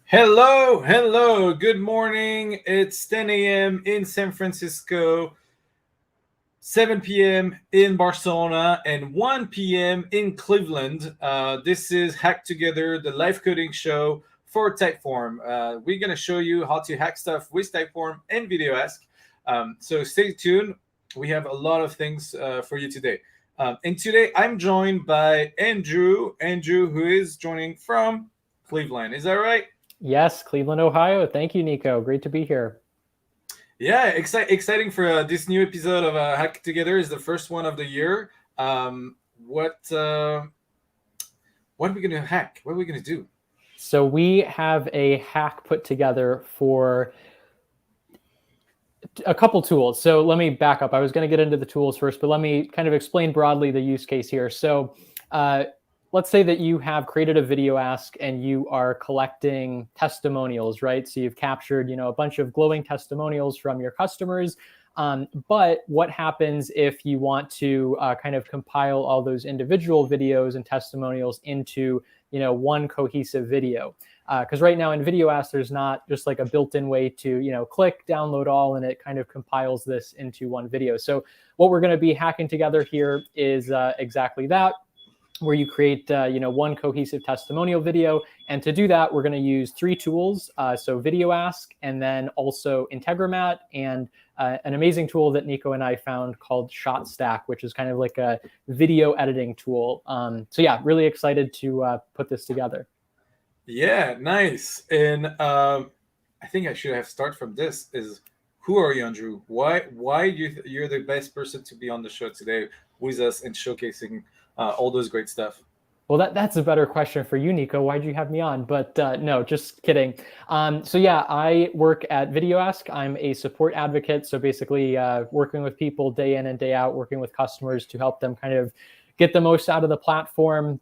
Hello, hello, good morning. It's 10 a.m. in San Francisco, 7 p.m. in Barcelona, and 1 p.m. in Cleveland. This is Hack Together, the live coding show for Typeform. We're going to show you how to hack stuff with Typeform and VideoAsk. So stay tuned. We have a lot of things for you today. And today I'm joined by Andrew, who is joining from Cleveland. Is that right? Yes, Cleveland, Ohio. Thank you, Nico. Great to be here. Yeah, exciting for this new episode of Hack Together. Is the first one of the year. Um, what uh, what are we gonna hack? What are we gonna do? So we have a hack put together for a couple tools. So let me back up. I was going to get into the tools first, but let me kind of explain broadly the use case here. So let's say that you have created a video ask and you are collecting testimonials, right? So you've captured, a bunch of glowing testimonials from your customers. But what happens if you want to kind of compile all those individual videos and testimonials into, one cohesive video? Because right now in VideoAsk, there's not just like a built-in way to, click, download all, and it kind of compiles this into one video. So what we're going to be hacking together here is exactly that, where you create, one cohesive testimonial video. And to do that, we're going to use three tools. So VideoAsk, and then also Integromat, and an amazing tool that Nico and I found called Shotstack, which is kind of like a video editing tool. So yeah, really excited to put this together. Yeah, nice. And I think I should have start from this. Is who are you, Andrew? Why you're the best person to be on the show today with us and showcasing all those great stuff? Well, that's a better question for you, Nico. Why'd you have me on? But no, just kidding. So yeah, I work at VideoAsk. I'm a support advocate. So basically working with people day in and day out, working with customers to help them kind of get the most out of the platform,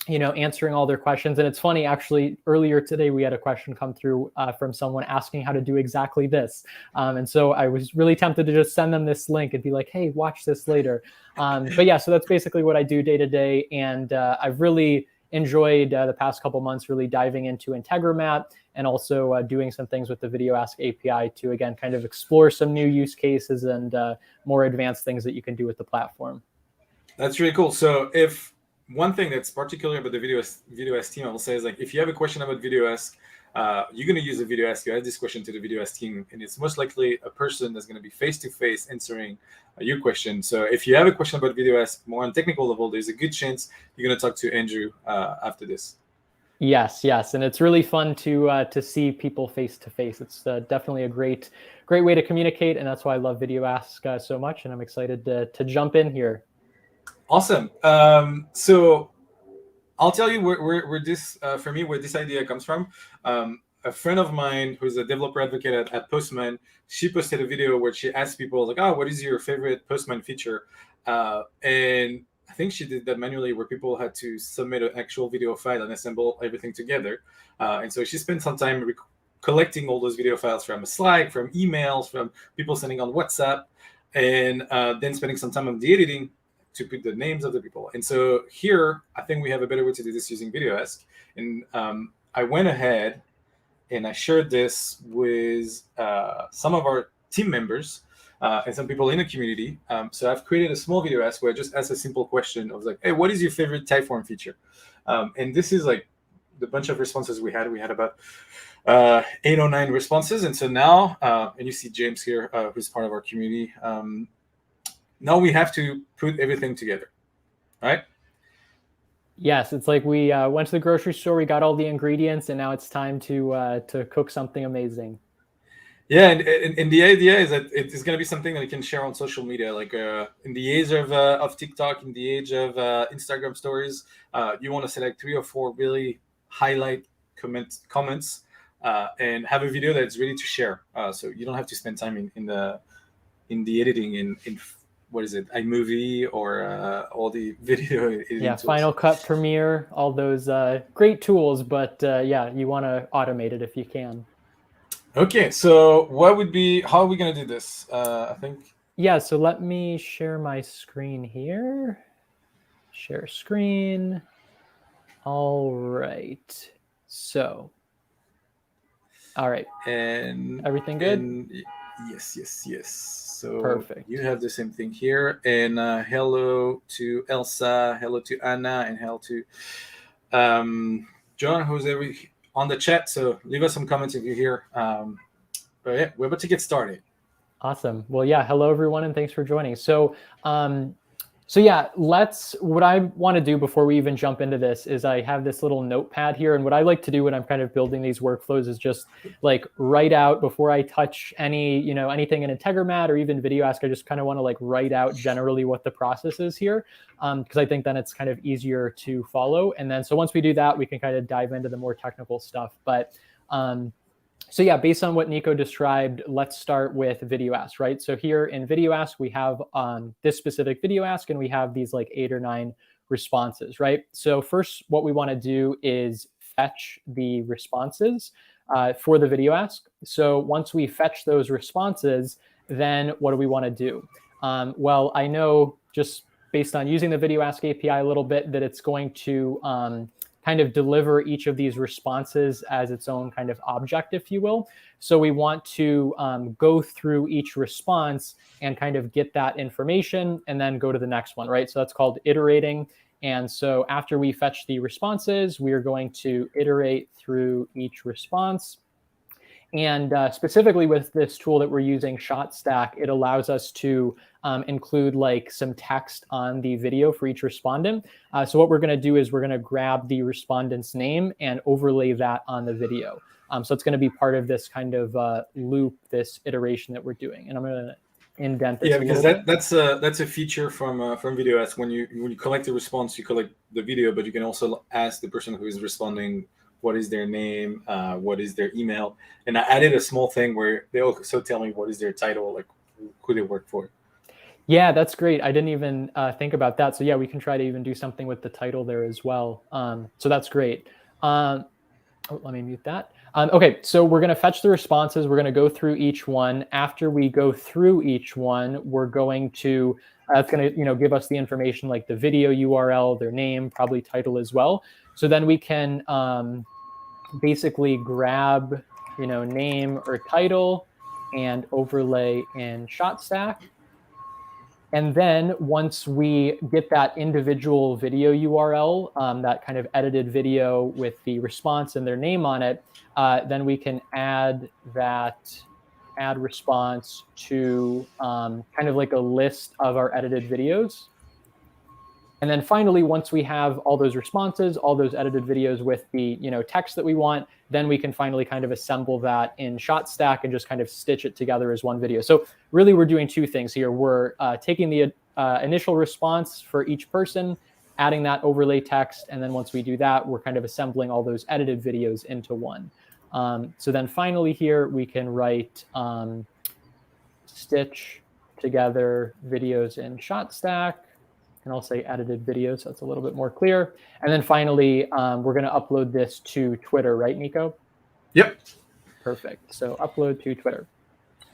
answering all their questions. And it's funny, actually, earlier today, we had a question come through from someone asking how to do exactly this. And so I was really tempted to just send them this link and be like, hey, watch this later. But yeah, so that's basically what I do day to day. And I've really enjoyed the past couple months really diving into Integromat and also doing some things with the VideoAsk API to, again, kind of explore some new use cases and more advanced things that you can do with the platform. That's really cool. So if one thing that's particular about the VideoAsk team, I will say, is like if you have a question about VideoAsk, you're going to use the VideoAsk. You add this question to the VideoAsk team, and it's most likely a person that's going to be face to face answering your question. So if you have a question about VideoAsk more on technical level, there's a good chance you're going to talk to Andrew after this. Yes, and it's really fun to see people face to face. It's definitely a great way to communicate, and that's why I love VideoAsk so much. And I'm excited to jump in here. Awesome. So I'll tell you where this for me where this idea comes from. A friend of mine who's a developer advocate at Postman, she posted a video where she asked people like, "Oh, what is your favorite Postman feature?" And I think she did that manually, where people had to submit an actual video file and assemble everything together. And so she spent some time collecting all those video files from Slack, from emails, from people sending on WhatsApp, and then spending some time on the editing to put the names of the people. And so here, I think we have a better way to do this using VideoAsk. And I went ahead and I shared this with some of our team members and some people in the community. So I've created a small VideoAsk where I just asked a simple question of like, hey, what is your favorite Typeform feature? And this is like the bunch of responses we had. We had about 8 or 9 responses. And so now, and you see James here, who's part of our community. Now we have to put everything together, right? Yes, it's like we went to the grocery store, we got all the ingredients, and now it's time to cook something amazing. Yeah, and the idea is that it's going to be something that you can share on social media. Like in the age of TikTok, in the age of Instagram stories, you want to select 3 or 4 really highlight comments and have a video that's ready to share. So you don't have to spend time in the editing in what is it, iMovie or all the video editing Yeah, tools. Final Cut, Premiere, all those great tools, but yeah, you want to automate it if you can. Okay, so how are we going to do this? I think. Yeah, so let me share my screen here. Share screen. All right. So All right. And everything good? And yes. So Perfect. you have the same thing here. And hello to Elsa, hello to Anna, and hello to John, who's on the chat. So leave us some comments if you're here. But yeah, we're about to get started. Awesome. Well, yeah. Hello, everyone, and thanks for joining. So, yeah, what I want to do before we even jump into this is I have this little notepad here. And what I like to do when I'm kind of building these workflows is just like write out before I touch anything in Integromat or even VideoAsk. I just kind of want to like write out generally what the process is here, because I think then it's kind of easier to follow. And then so once we do that, we can kind of dive into the more technical stuff. But so yeah, based on what Nico described, let's start with VideoAsk, right? So here in VideoAsk, we have this specific VideoAsk, and we have these like 8 or 9 responses, right? So first, what we want to do is fetch the responses for the VideoAsk. So once we fetch those responses, then what do we want to do? Well, I know just based on using the VideoAsk API a little bit that it's going to kind of deliver each of these responses as its own kind of object, if you will. So we want to go through each response and kind of get that information and then go to the next one, right? So that's called iterating. And so after we fetch the responses, we are going to iterate through each response. And specifically with this tool that we're using, Shotstack, it allows us to include like some text on the video for each respondent. So what we're going to do is we're going to grab the respondent's name and overlay that on the video. So it's going to be part of this kind of loop, this iteration that we're doing. And I'm going to indent this. Yeah, because that's a feature from VideoAsk. When you collect the response, you collect the video, but you can also ask the person who is responding what is their name, what is their email. And I added a small thing where they also tell me what is their title, like who they work for. Yeah, that's great. I didn't even think about that. So yeah, we can try to even do something with the title there as well. So that's great. Let me mute that. Okay, so we're going to fetch the responses. We're going to go through each one. After we go through each one, we're going to, it's going to give us the information like the video URL, their name, probably title as well. So then we can basically grab name or title and overlay in Shotstack. And then once we get that individual video URL, that kind of edited video with the response and their name on it, then we can add response to kind of like a list of our edited videos. And then finally, once we have all those responses, all those edited videos with the text that we want, then we can finally kind of assemble that in Shotstack and just kind of stitch it together as one video. So really, we're doing 2 things here. We're taking the initial response for each person, adding that overlay text, and then once we do that, we're kind of assembling all those edited videos into one. So then finally here, we can write stitch together videos in Shotstack. And I'll say edited video, so it's a little bit more clear. And then finally, we're going to upload this to Twitter, right, Nico? Yep. Perfect. So upload to Twitter.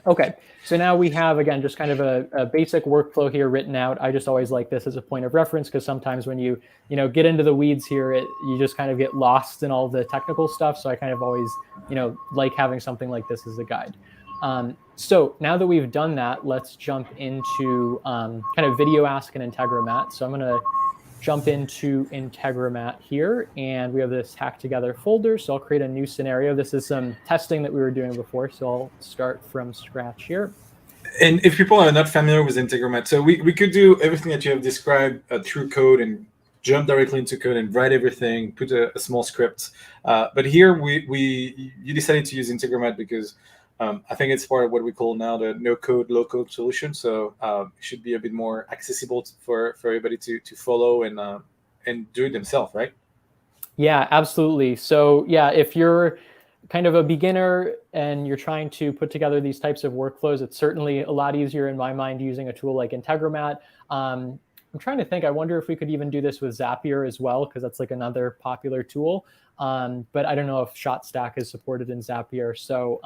Okay, so now we have, again, just kind of a basic workflow here written out. I just always like this as a point of reference because sometimes when you get into the weeds here, you just kind of get lost in all the technical stuff. So I kind of always like having something like this as a guide. So now that we've done that, let's jump into kind of VideoAsk and Integromat. So I'm going to jump into Integromat here, and we have this hack together folder. So I'll create a new scenario. This is some testing that we were doing before. So I'll start from scratch here. And if people are not familiar with Integromat, so we could do everything that you have described through code and jump directly into code and write everything, put a small script. But here you decided to use Integromat because I think it's part of what we call now the no-code, low-code solution. So it should be a bit more accessible for everybody to follow and do it themselves, right? Yeah, absolutely. So yeah, if you're kind of a beginner and you're trying to put together these types of workflows, it's certainly a lot easier in my mind using a tool like Integromat. I'm trying to think, I wonder if we could even do this with Zapier as well, because that's like another popular tool. But I don't know if Shotstack is supported in Zapier. So,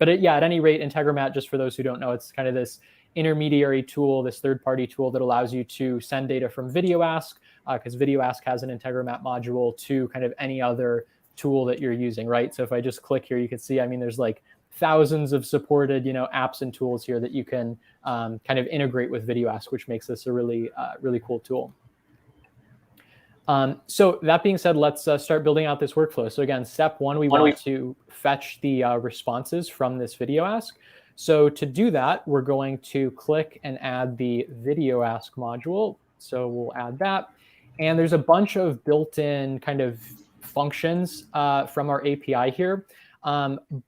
at any rate, Integromat, just for those who don't know, it's kind of this intermediary tool, this third-party tool that allows you to send data from VideoAsk, because VideoAsk has an Integromat module, to kind of any other tool that you're using, right? So if I just click here, you can see, I mean, there's like thousands of supported, apps and tools here that you can kind of integrate with VideoAsk, which makes this a really, really cool tool. So that being said, let's start building out this workflow. So again, step one, we want to fetch the responses from this VideoAsk. So to do that, we're going to click and add the VideoAsk module. So we'll add that. And there's a bunch of built-in kind of functions from our API here.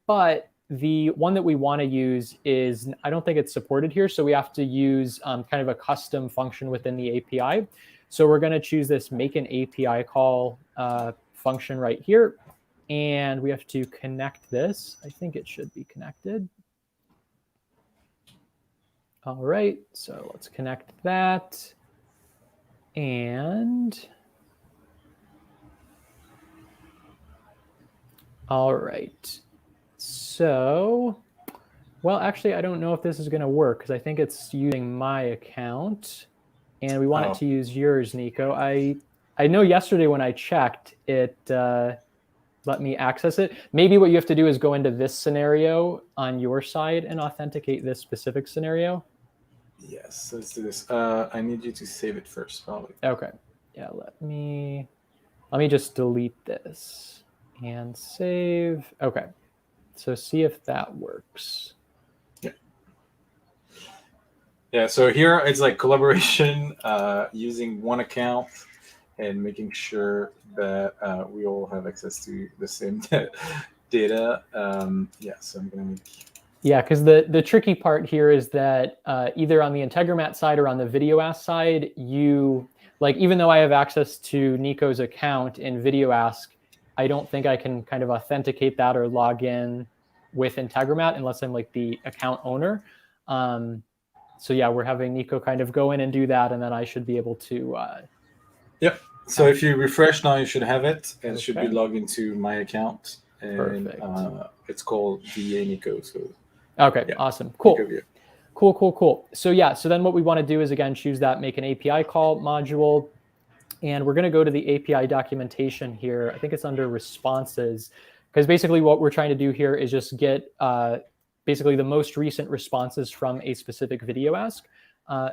But the one that we want to use is, I don't think it's supported here. So we have to use kind of a custom function within the API. So we're going to choose this make an API call function right here. And we have to connect this. I think it should be connected. All right, so let's connect that. And all right. So, well, actually, I don't know if this is going to work because I think it's using my account. And we want it to use yours, Nico. I know yesterday when I checked, it let me access it. Maybe what you have to do is go into this scenario on your side and authenticate this specific scenario. Yes, let's do this. I need you to save it first, probably. Okay. Yeah, let me just delete this and save. Okay. So see if that works. Yeah, so here it's like collaboration using one account and making sure that we all have access to the same data. Yeah, so I'm going to make... Yeah, because the tricky part here is that either on the Integromat side or on the VideoAsk side, even though I have access to Nico's account in VideoAsk, I don't think I can kind of authenticate that or log in with Integromat unless I'm like the account owner. So yeah, we're having Nico kind of go in and do that, and then I should be able to... Yep. So if you refresh now, you should have it, and it should be logged into my account. And it's called VA Nico. So okay, yeah. Awesome. Cool. Cool. So yeah, so then what we want to do is, again, choose that make an API call module. And we're going to go to the API documentation here. I think it's under responses, because basically what we're trying to do here is just get basically the most recent responses from a specific VideoAsk.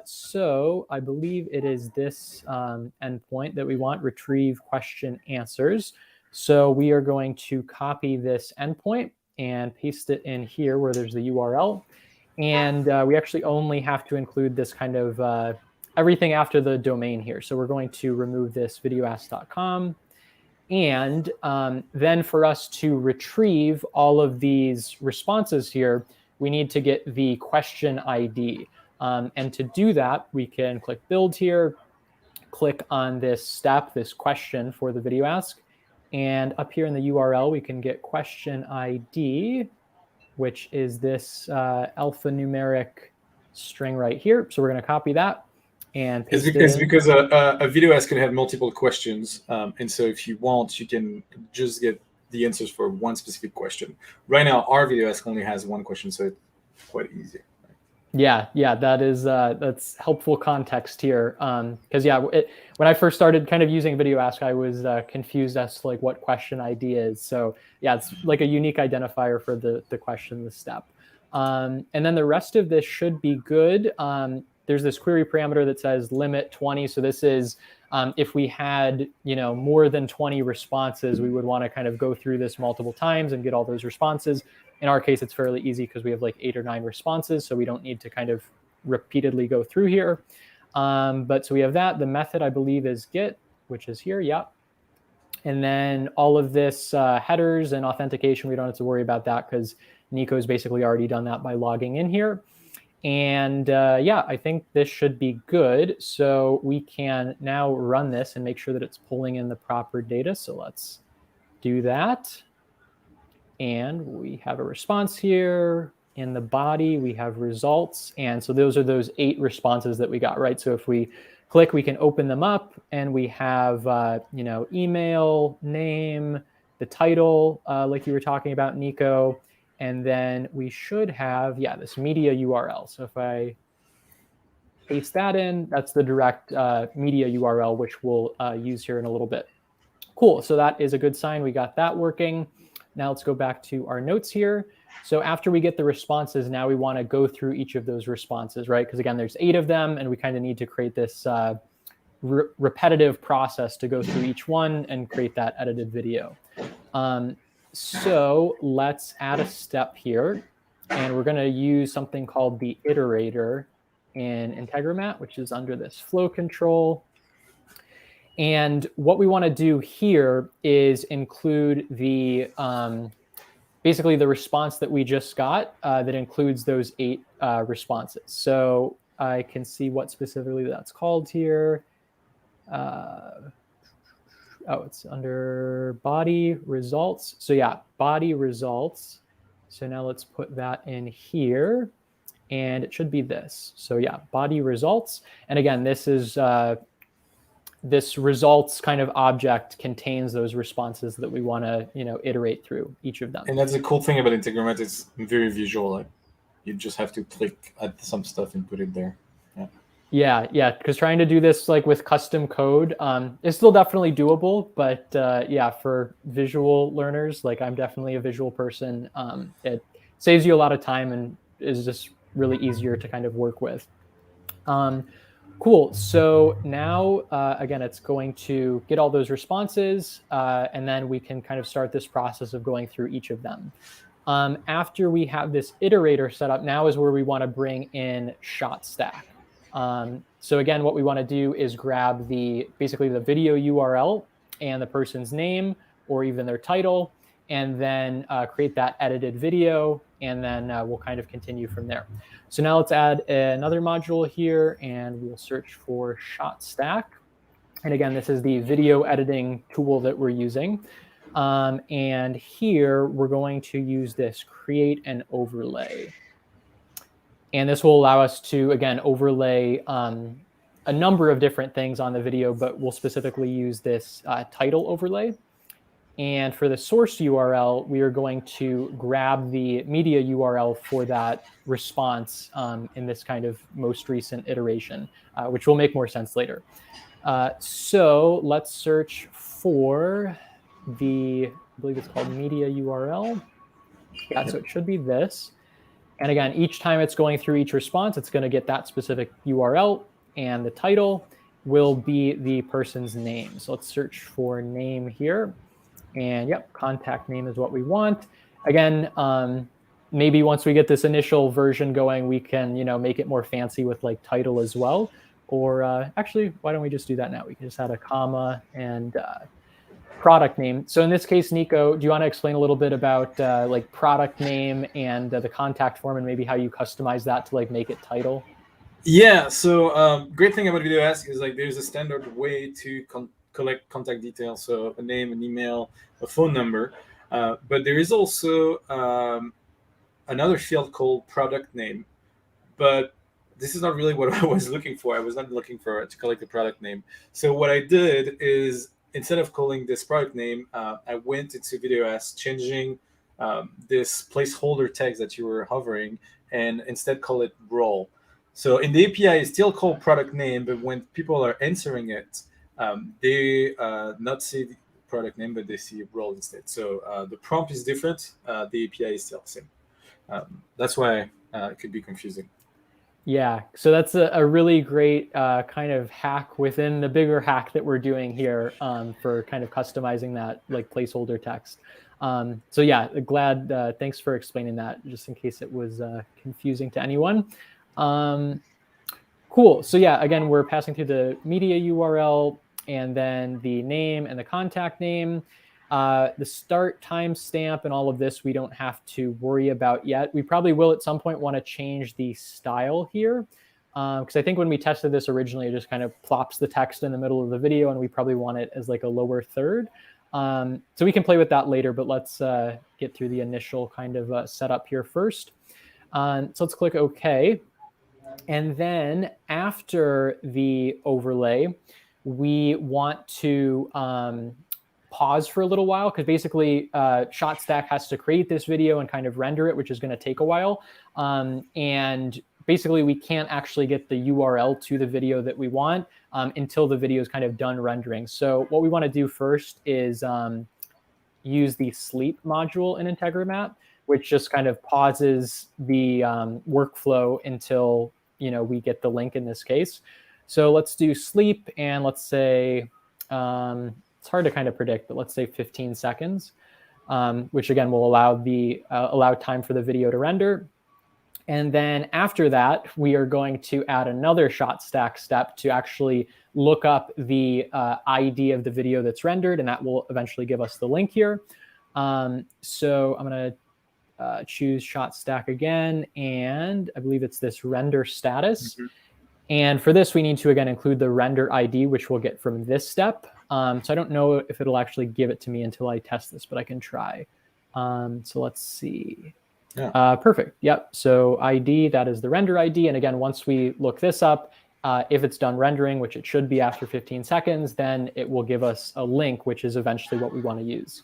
So I believe it is this endpoint that we want, retrieve question answers. So we are going to copy this endpoint and paste it in here where there's the URL. And we actually only have to include this kind of everything after the domain here. So we're going to remove this videoask.com. And then for us to retrieve all of these responses here, we need to get the question ID. And to do that, we can click build here, click on this step, this question for the VideoAsk. And up here in the URL, we can get question ID, which is this alphanumeric string right here. So we're going to copy that. And it's because a VideoAsk can have multiple questions, and so if you want, you can just get the answers for one specific question. Right now, our VideoAsk only has one question, so it's quite easy. Yeah, that is that's helpful context here. Because when I first started kind of using VideoAsk, I was confused as to like what question ID is. So yeah, it's like a unique identifier for the question, the step. And then the rest of this should be good. There's this query parameter that says limit 20. So this is if we had more than 20 responses, we would want to kind of go through this multiple times and get all those responses. In our case, it's fairly easy because we have like 8 or 9 responses, so we don't need to kind of repeatedly go through here. But so we have that. The method, I believe, is get, which is here. Yeah. And then all of this headers and authentication, we don't have to worry about that because Nico's basically already done that by logging in here. And yeah, I think this should be good. So we can now run this and make sure that it's pulling in the proper data. So let's do that. And we have a response here. In the body, we have results. And so those are those 8 responses that we got, right? So if we click, we can open them up. And we have, email, name, the title, like you were talking about, Nico. And then we should have, this media URL. So if I paste that in, that's the direct media URL, which we'll use here in a little bit. Cool. So that is a good sign. We got that working. Now let's go back to our notes here. So after we get the responses, now we want to go through each of those responses, right? Because again, there's 8 of them, and we kind of need to create this repetitive process to go through each one and create that edited video. So let's add a step here, and we're going to use something called the iterator in Integromat, which is under this flow control. And what we want to do here is include the basically the response that we just got that includes those 8 responses. So I can see what specifically that's called here. Oh, it's under body results. So yeah, body results. So now let's put that in here, and it should be this. So yeah, body results. And again, this is this results kind of object contains those responses that we want to, iterate through each of them. And that's the cool thing about Integromat. It's very visual. Like, you just have to click at some stuff and put it there. Yeah, because trying to do this like with custom code is still definitely doable, but yeah, for visual learners, like I'm definitely a visual person. It saves you a lot of time and is just really easier to kind of work with. Cool. So now, again, it's going to get all those responses, and then we can kind of start this process of going through each of them. After we have this iterator set up, now is where we want to bring in Shotstack. So again, what we want to do is grab basically the video URL and the person's name or even their title, and then create that edited video, and then we'll kind of continue from there. So now let's add another module here, and we'll search for Shotstack. And again, this is the video editing tool that we're using. And here we're going to use this create an overlay. And this will allow us to, again, overlay a number of different things on the video, but we'll specifically use this title overlay. And for the source URL, we are going to grab the media URL for that response in this kind of most recent iteration, which will make more sense later. So let's search for I believe it's called media URL. Yeah, so it should be this. And again, each time it's going through each response, it's going to get that specific URL, and the title will be the person's name. So let's search for name here. And yep, contact name is what we want. Again, maybe once we get this initial version going, we can make it more fancy with like title as well. Or actually, why don't we just do that now? We can just add a comma and product name. So in this case, Nico, do you want to explain a little bit about like product name and the contact form, and maybe how you customize that to like make it title? Yeah. So great thing about VideoAsk is like there's a standard way to collect contact details, so a name, an email, a phone number. But there is also another field called product name. But this is not really what I was looking for. I was not looking to collect the product name. So what I did is, instead of calling this product name, I went into VideoAsk, changing this placeholder text that you were hovering, and instead call it role. So in the API, it's still called product name, but when people are answering it, they not see the product name, but they see role instead. So the prompt is different. The API is still the same. That's why it could be confusing. Yeah, so that's a really great kind of hack within the bigger hack that we're doing here for kind of customizing that like placeholder text. So yeah, glad, thanks for explaining that, just in case it was confusing to anyone. Cool, so yeah, again, we're passing through the media URL and then the name and the contact name. The start timestamp and all of this we don't have to worry about yet. We probably will at some point want to change the style here, because I think when we tested this originally, it just kind of plops the text in the middle of the video, and we probably want it as like a lower third. So we can play with that later, but let's get through the initial kind of setup here first. So let's click OK. And then after the overlay, we want to pause for a little while, because basically Shotstack has to create this video and kind of render it, which is going to take a while. And basically we can't actually get the URL to the video that we want until the video is kind of done rendering. So what we want to do first is use the sleep module in Integromat, which just kind of pauses the workflow until we get the link in this case. So let's do sleep, and let's say it's hard to kind of predict, but let's say 15 seconds, which again will allow time for the video to render. And then after that, we are going to add another Shotstack step to actually look up the ID of the video that's rendered, and that will eventually give us the link here. So I'm going to choose Shotstack again, and I believe it's this render status. Mm-hmm. And for this, we need to, again, include the render ID, which we'll get from this step. So I don't know if it'll actually give it to me until I test this, but I can try. So let's see. Yeah. Perfect. Yep. So ID, that is the render ID. And again, once we look this up, if it's done rendering, which it should be after 15 seconds, then it will give us a link, which is eventually what we want to use.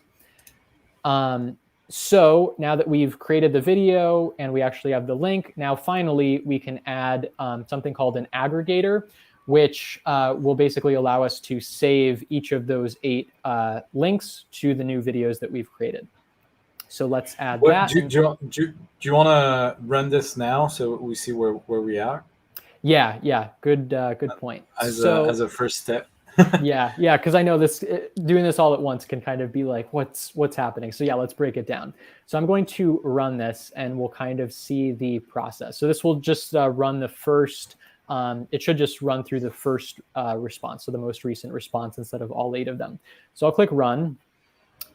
So now that we've created the video and we actually have the link, now finally we can add something called an aggregator, which will basically allow us to save each of those 8 links to the new videos that we've created. So let's add that. Do you want to run this now so we see where we are? Yeah. Good point. As a first step. yeah, because I know doing this all at once can kind of be like, what's happening? So yeah, let's break it down. So I'm going to run this, and we'll kind of see the process. So this will just run the first. It should just run through the first response, so the most recent response instead of all 8 of them. So I'll click run.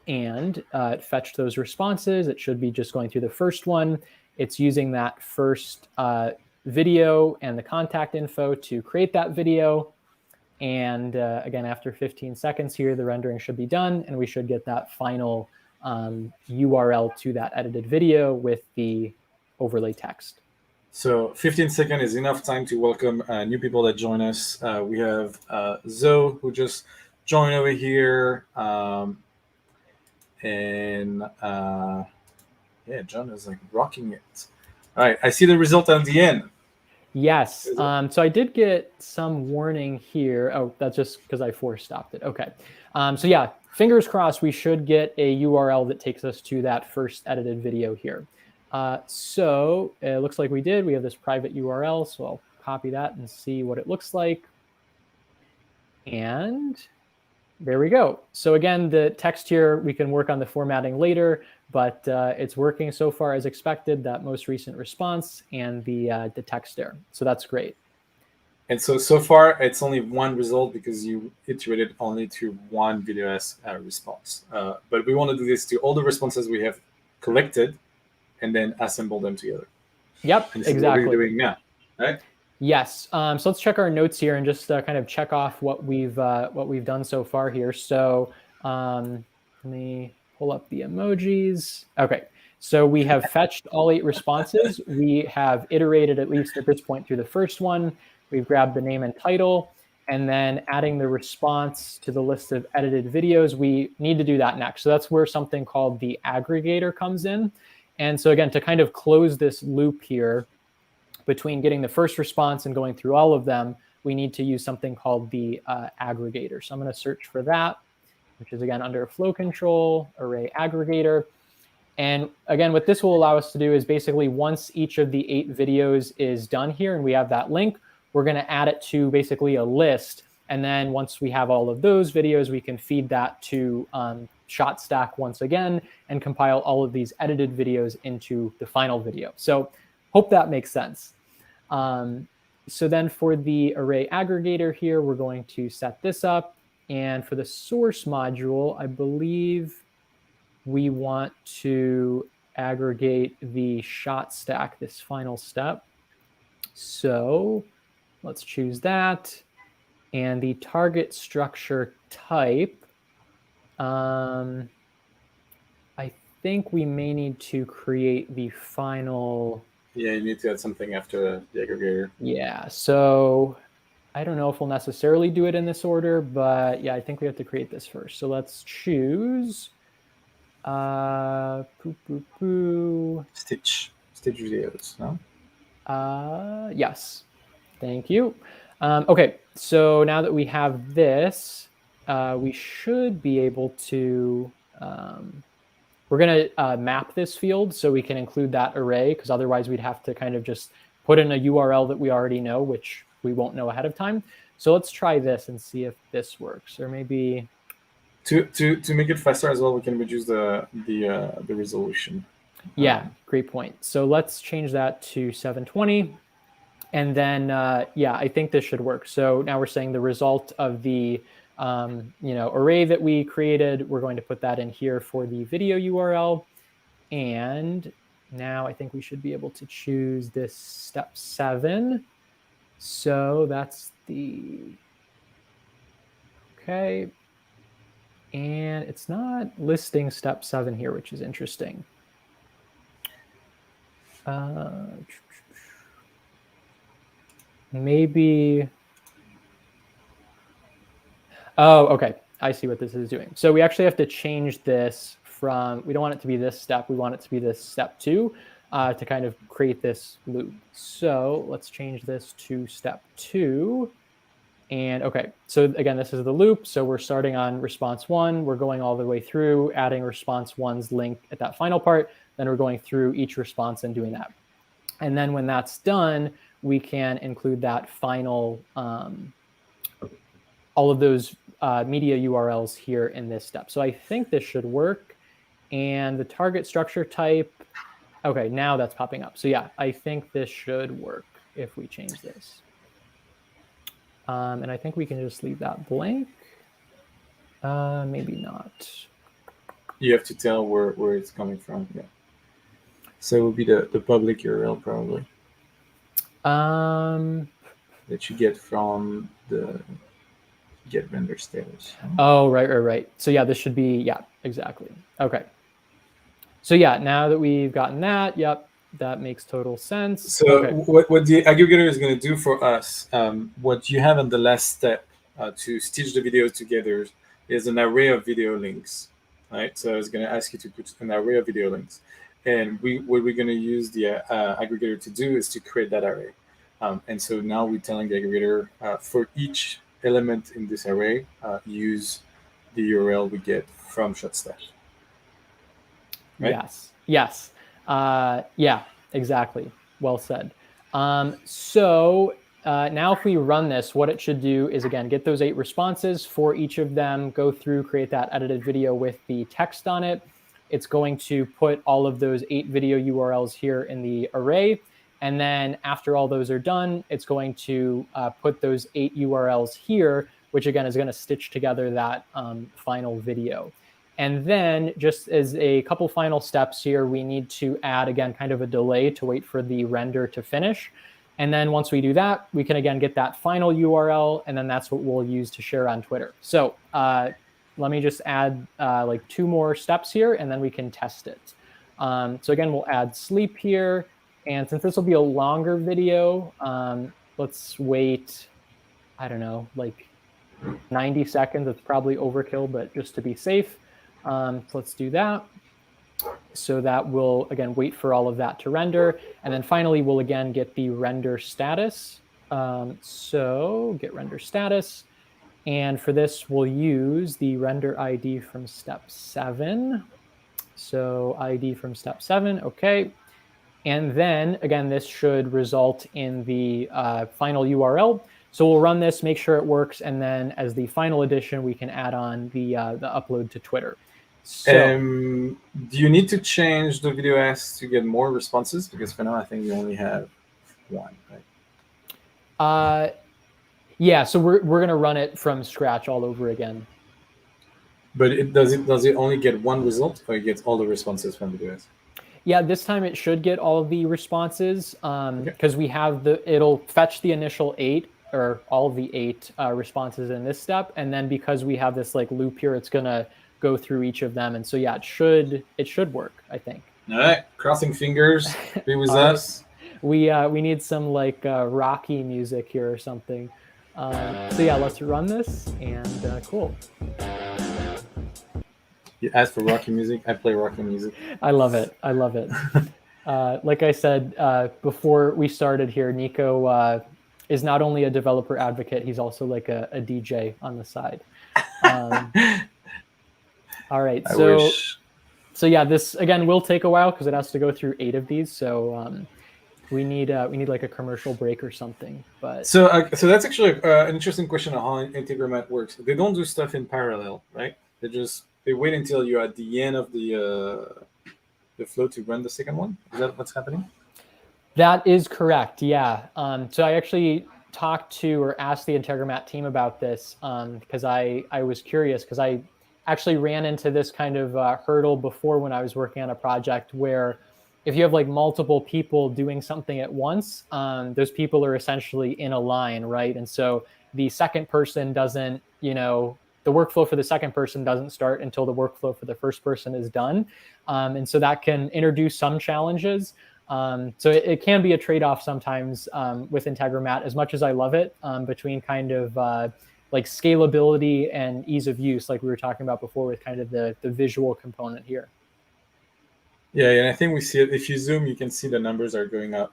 And it fetched those responses. It should be just going through the first one. It's using that first video and the contact info to create that video. And again, after 15 seconds here, the rendering should be done, and we should get that final URL to that edited video with the overlay text. So 15 seconds is enough time to welcome new people that join us. We have Zoe, who just joined over here. And yeah, John is like rocking it. All right, I see the result at the end. Yes. So I did get some warning here. Oh, that's just because I force stopped it. Okay. So yeah, fingers crossed, we should get a URL that takes us to that first edited video here. So it looks like we did. We have this private URL, so I'll copy that and see what it looks like. And there we go. So again, the text here, we can work on the formatting later, but it's working so far as expected, that most recent response and the text there. So that's great. And so far, it's only one result because you iterated only to one VideoAsk response. But we want to do this to all the responses we have collected and then assemble them together. Yep, and exactly. What we're doing now, right? Yes. So let's check our notes here and just kind of check off what we've done so far here. So let me pull up the emojis. Okay. So we have fetched all 8 responses. We have iterated, at least at this point, through the first one. We've grabbed the name and title, and then adding the response to the list of edited videos. We need to do that next. So that's where something called the aggregator comes in. And so again, to kind of close this loop here, between getting the first response and going through all of them, we need to use something called the aggregator. So I'm going to search for that, which is again under flow control, array aggregator. And again, what this will allow us to do is basically once each of the 8 videos is done here and we have that link, we're going to add it to basically a list. And then once we have all of those videos, we can feed that to Shotstack once again and compile all of these edited videos into the final video. So hope that makes sense. So then for the array aggregator here, we're going to set this up. And for the source module, I believe we want to aggregate the Shotstack, this final step. So let's choose that. And the target structure type, I think we may need to create the final. Yeah, you need to add something after the aggregator. Yeah, so I don't know if we'll necessarily do it in this order, but yeah, I think we have to create this first. So let's choose Stitch videos, no? Yes, thank you. Okay, so now that we have this, we should be able to, we're going to map this field so we can include that array, because otherwise we'd have to kind of just put in a URL that we already know, which we won't know ahead of time. So let's try this and see if this works, or maybe to make it faster as well, we can reduce the resolution. Yeah, great point. So let's change that to 720. And then, yeah, I think this should work. So now we're saying the result of the array that we created, we're going to put that in here for the video URL. And now I think we should be able to choose this step 7. So that's the, okay. And it's not listing step 7 here, which is interesting. Maybe. Oh, okay. I see what this is doing. So we actually have to change this from, we don't want it to be this step. We want it to be this step 2 to kind of create this loop. So let's change this to step 2. And okay, so again, this is the loop. So we're starting on response 1. We're going all the way through, adding response 1's link at that final part. Then we're going through each response and doing that. And then when that's done, we can include that final, all of those media URLs here in this step. So I think this should work. And the target structure type, okay, now that's popping up. So yeah, I think this should work if we change this. And I think we can just leave that blank. Maybe not. You have to tell where it's coming from. Yeah. So it will be the public URL probably. That you get from the get render status. Oh, right. So yeah, this should be, yeah, exactly. Okay. So yeah, now that we've gotten that, yep, that makes total sense. So okay. what the aggregator is going to do for us, what you have on the last step to stitch the videos together is an array of video links, right? So it's going to ask you to put an array of video links. And what we're going to use the aggregator to do is to create that array. And so now we're telling the aggregator for each element in this array, use the URL we get from Shotstack. Right? Yes. Yeah, exactly. Well said. So now if we run this, what it should do is, again, get those 8 responses for each of them, go through, create that edited video with the text on it. It's going to put all of those 8 video URLs here in the array. And then after all those are done, it's going to put those 8 URLs here, which again is going to stitch together that final video. And then just as a couple final steps here, we need to add, again, kind of a delay to wait for the render to finish. And then once we do that, we can, again, get that final URL, and then that's what we'll use to share on Twitter. So let me just add like 2 more steps here, and then we can test it. So again, we'll add sleep here. And since this will be a longer video, let's wait, I don't know, like 90 seconds. It's probably overkill, but just to be safe. So let's do that. So that will, again, wait for all of that to render. And then finally, we'll, again, get the render status. So get render status. And for this, we'll use the render ID from step 7. So ID from step 7, OK. And then, again, this should result in the final URL. So we'll run this, make sure it works, and then as the final addition, we can add on the upload to Twitter. So, do you need to change the VideoAsk to get more responses? Because for now, I think you only have 1, right? Yeah, so we're going to run it from scratch all over again. But does it only get 1 result, or it gets all the responses from VideoAsk? Yeah, this time it should get all of the responses because we have it'll fetch the initial 8 or all of the 8 responses in this step, and then because we have this like loop here, it's gonna go through each of them, and so yeah, it should work, I think. All right, crossing fingers. Be with us. We need some like Rocky music here or something. So yeah, let's run this, and cool. You asked for Rocky music. I play Rocky music. I love it. Like I said before we started here, Nico is not only a developer advocate, he's also like a DJ on the side. All right, I wish. so yeah, this again will take a while because it has to go through 8 of these. So we need like a commercial break or something. But So that's actually an interesting question on how Integromat works. They don't do stuff in parallel, right? They wait until you're at the end of the flow to run the second one. Is that what's happening? that is correct. Yeah. So I actually talked to or asked the Integromat team about this because I was curious because I actually ran into this kind of hurdle before when I was working on a project where if you have like multiple people doing something at once, those people are essentially in a line, right? And so the second person doesn't, the workflow for the second person doesn't start until the workflow for the first person is done. And so that can introduce some challenges. So it can be a trade-off sometimes with Integromat, as much as I love it, between kind of like scalability and ease of use, like we were talking about before with kind of the visual component here. Yeah, and I think we see it. If you zoom, you can see the numbers are going up.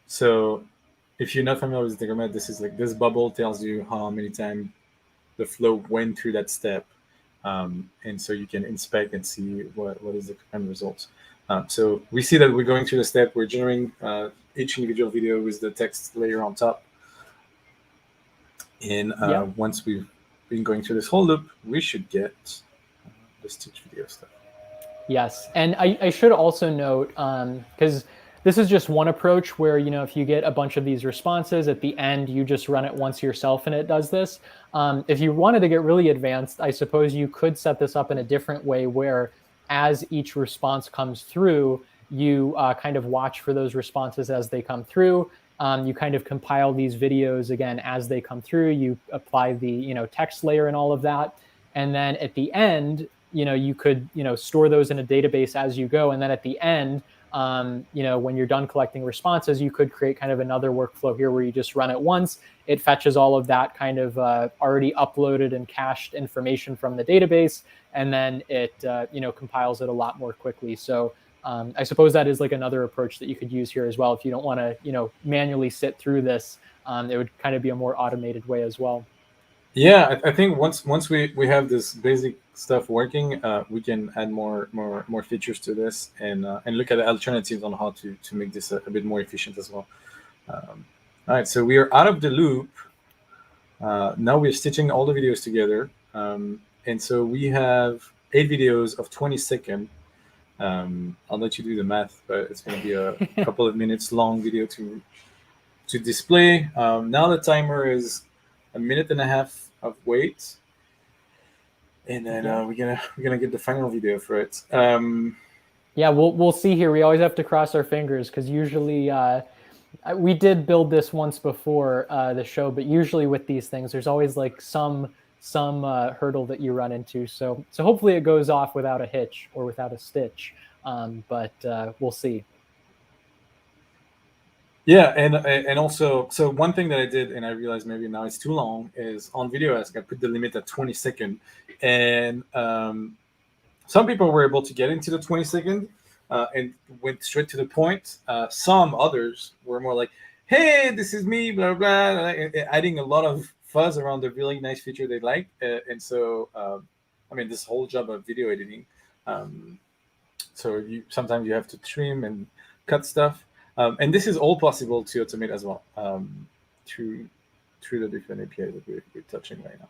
So if you're not familiar with Integromat, this is like this bubble tells you how many times the flow went through that step. And so you can inspect and see what is the current results. So we see that we're going through the step, we're generating each individual video with the text layer on top. And once we've been going through this whole loop, we should get the stitch video stuff. Yes, and I should also note, because this is just one approach where, if you get a bunch of these responses at the end, you just run it once yourself and it does this. If you wanted to get really advanced, I suppose you could set this up in a different way where as each response comes through, you kind of watch for those responses as they come through. You kind of compile these videos again as they come through. You apply the text layer and all of that. And then at the end, you could store those in a database as you go. And then at the end, when you're done collecting responses, you could create kind of another workflow here where you just run it once. It fetches all of that kind of already uploaded and cached information from the database, and then it compiles it a lot more quickly. So I suppose that is like another approach that you could use here as well. If you don't want to manually sit through this, it would kind of be a more automated way as well. Yeah, I think once we have this basic stuff working, we can add more features to this and look at the alternatives on how to make this a bit more efficient as well. All right, so we are out of the loop. Now we're stitching all the videos together, and so we have 8 videos of 20 seconds. I'll let you do the math, but it's going to be a couple of minutes long video to display. Now the timer is 1.5 minutes of wait, and then we're gonna get the final video for it. Yeah, we'll see here. We always have to cross our fingers because usually we did build this once before the show, but usually with these things, there's always like some hurdle that you run into. So hopefully it goes off without a hitch or without a stitch, but we'll see. Yeah, and also, so one thing that I did, and I realized maybe now it's too long, is on VideoAsk, I put the limit at 20 seconds. And some people were able to get into the 20 second and went straight to the point. Some others were more like, hey, this is me, blah, blah, adding a lot of fuzz around the really nice feature they like. And so, this whole job of video editing. So sometimes you have to trim and cut stuff. And this is all possible to automate as well through the different APIs that we're touching right now.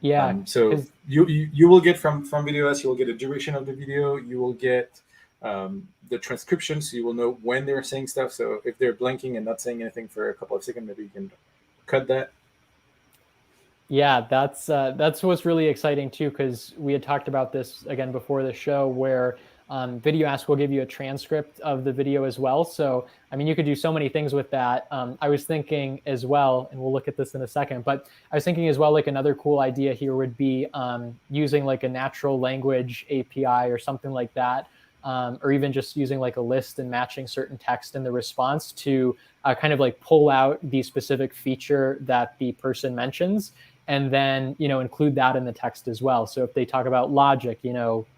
Yeah. So you will get from VideoAsk, you will get a duration of the video. You will get the transcription, so you will know when they're saying stuff. So if they're blanking and not saying anything for a couple of seconds, maybe you can cut that. Yeah, that's what's really exciting too, because we had talked about this again before the show, where VideoAsk will give you a transcript of the video as well. So, you could do so many things with that. I was thinking as well, and we'll look at this in a second, but I was thinking as well, like another cool idea here would be using like a natural language API or something like that, or even just using like a list and matching certain text in the response to kind of like pull out the specific feature that the person mentions, and then, include that in the text as well. So if they talk about logic,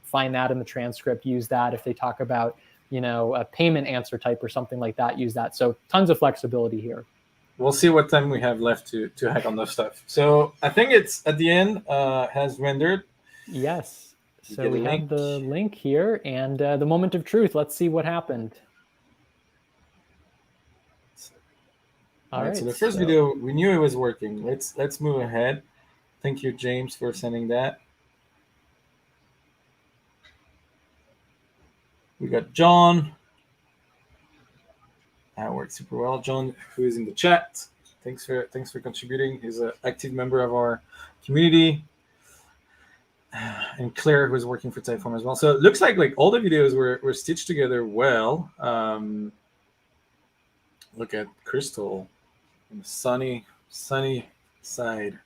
find that in the transcript, use that. If they talk about, a payment answer type or something like that, use that. So tons of flexibility here. We'll see what time we have left to hack on those stuff. So I think it's at the end, has rendered. Yes. So we have the link here and the moment of truth. Let's see what happened. All right. So the first video, we knew it was working. Let's move ahead. Thank you, James, for sending that. We got John. That worked super well. John, who is in the chat, thanks for contributing. He's an active member of our community. And Claire, who is working for Typeform as well. So it looks like all the videos were stitched together well. Look at Crystal on the sunny side.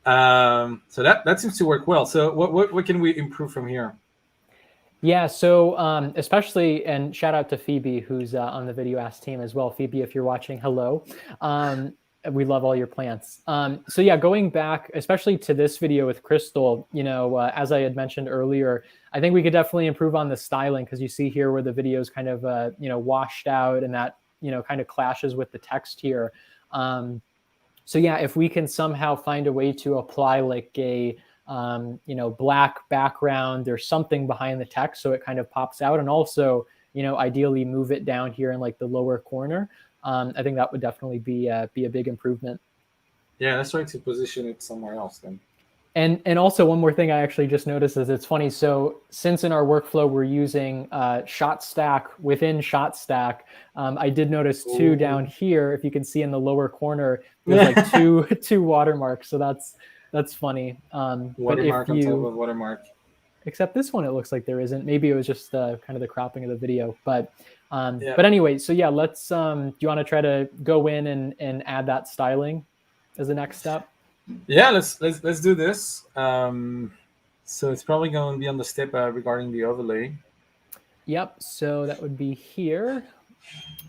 So that seems to work well. So what can we improve from here? Yeah, so especially, and shout out to Phoebe, who's on the VideoAsk team as well. Phoebe, if you're watching, hello. We love all your plants. So yeah, going back, especially to this video with Crystal, as I had mentioned earlier, I think we could definitely improve on the styling, because you see here where the video is kind of, washed out, and that, kind of clashes with the text here. So yeah, if we can somehow find a way to apply like a, black background, there's something behind the text, so it kind of pops out, and also, ideally move it down here in like the lower corner. I think that would definitely be a big improvement. Yeah, let's try to position it somewhere else then. And also one more thing I actually just noticed is it's funny. So since in our workflow we're using Shotstack within Shotstack, I did notice two down here. If you can see in the lower corner, there's like two watermarks. So that's funny. Watermark on top of watermark. Except this one, it looks like there isn't. Maybe it was just kind of the cropping of the video. But anyway, so yeah, let's. Do you want to try to go in and add that styling as the next step? Yeah, let's do this. So it's probably going to be on the step regarding the overlay. Yep. So that would be here.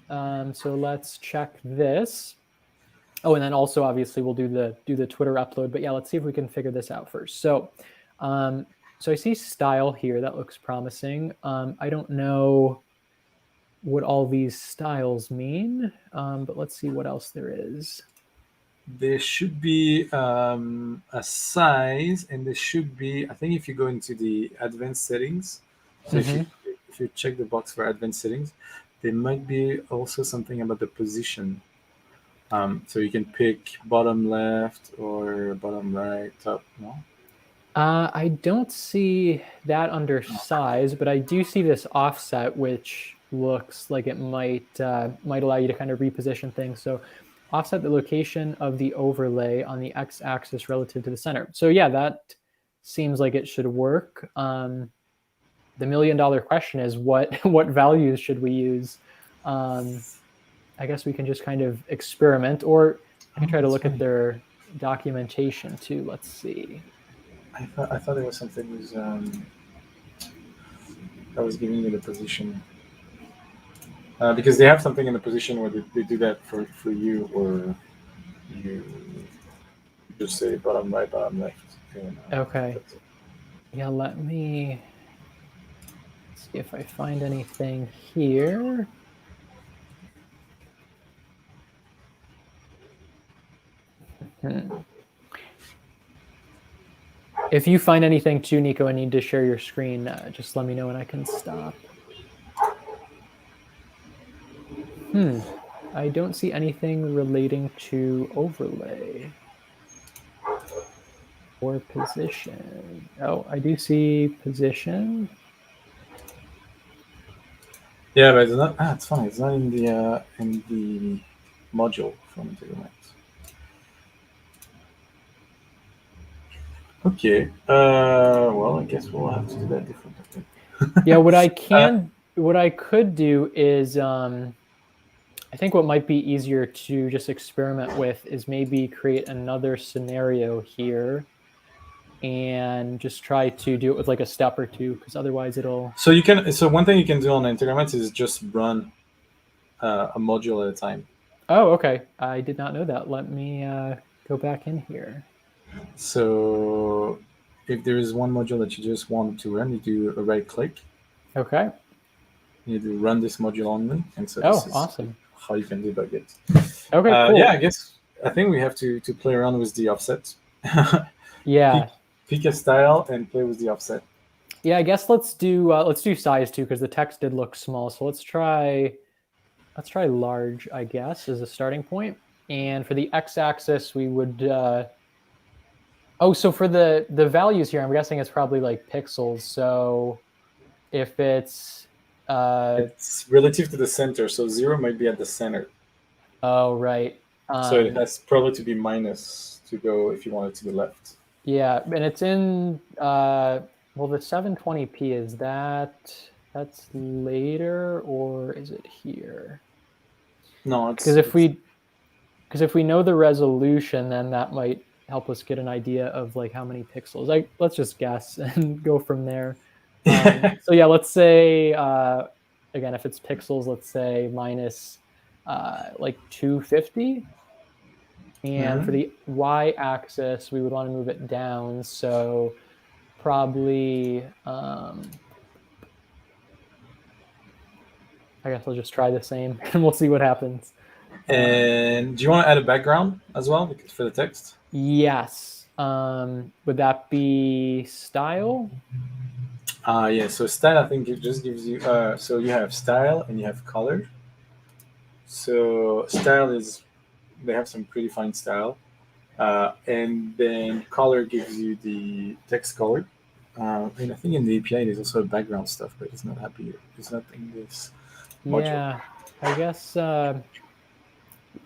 So let's check this. Oh, and then also obviously we'll do the Twitter upload. But yeah, let's see if we can figure this out first. So, so I see style here. That looks promising. I don't know what all these styles mean, but let's see what else there is. There should be a size, and there should be, I think if you go into the advanced settings, so if you check the box for advanced settings, there might be also something about the position. So you can pick bottom left or bottom right, top, no? I don't see that under size, but I do see this offset, which looks like it might allow you to kind of reposition things. So offset the location of the overlay on the x-axis relative to the center. So yeah, that seems like it should work. The million-dollar question is what values should we use? I guess we can just kind of experiment, or I can try to look at their documentation too. Let's see. I thought there was something that was giving you the position. Because they have something in the position where they do that for you, or you just say bottom right, bottom left. Okay. Yeah, let me see if I find anything here. If you find anything too, Nico, and need to share your screen, just let me know and I can stop. I don't see anything relating to overlay or position. Oh, I do see position. Yeah, but it's not. It's funny. It's not in the module from Integromat. Okay. Well, I guess we'll have to do that differently. Yeah, what I could do is, I think what might be easier to just experiment with is maybe create another scenario here and just try to do it with like a step or two, because otherwise it'll. So you can. So one thing you can do on Integromat is just run a module at a time. Oh, okay. I did not know that. Let me go back in here. So if there is one module that you just want to run, you do a right click. Okay. You do run this module only, and so Oh, this is awesome. how you can debug it. Okay, cool. Yeah, I think we have to play around with the offset. Yeah. Pick a style and play with the offset. Yeah, I guess let's do size too, because the text did look small. So let's try large, I guess, as a starting point. And for the x-axis, we would. Oh, so for the values here, I'm guessing it's probably like pixels. So if it's it's relative to the center, so 0 might be at the center. Oh, right. So it has probably to be minus to go if you want it to the left. Yeah, and it's in well, the 720p, is that's later, or is it here? No, because if we know the resolution, then that might help us get an idea of like how many pixels. Let's just guess and go from there. So yeah, let's say again, if it's pixels, let's say minus like 250. And for the y-axis, we would want to move it down. So probably, I guess I'll just try the same and we'll see what happens. And do you want to add a background as well for the text? Yes. Would that be style? Yeah, so style, I think it just gives you, so you have style and you have color. So style is, they have some pretty fine style. And then color gives you the text color. And I think in the API there's also background stuff, but it's not happy. It's not in this module. Yeah, I guess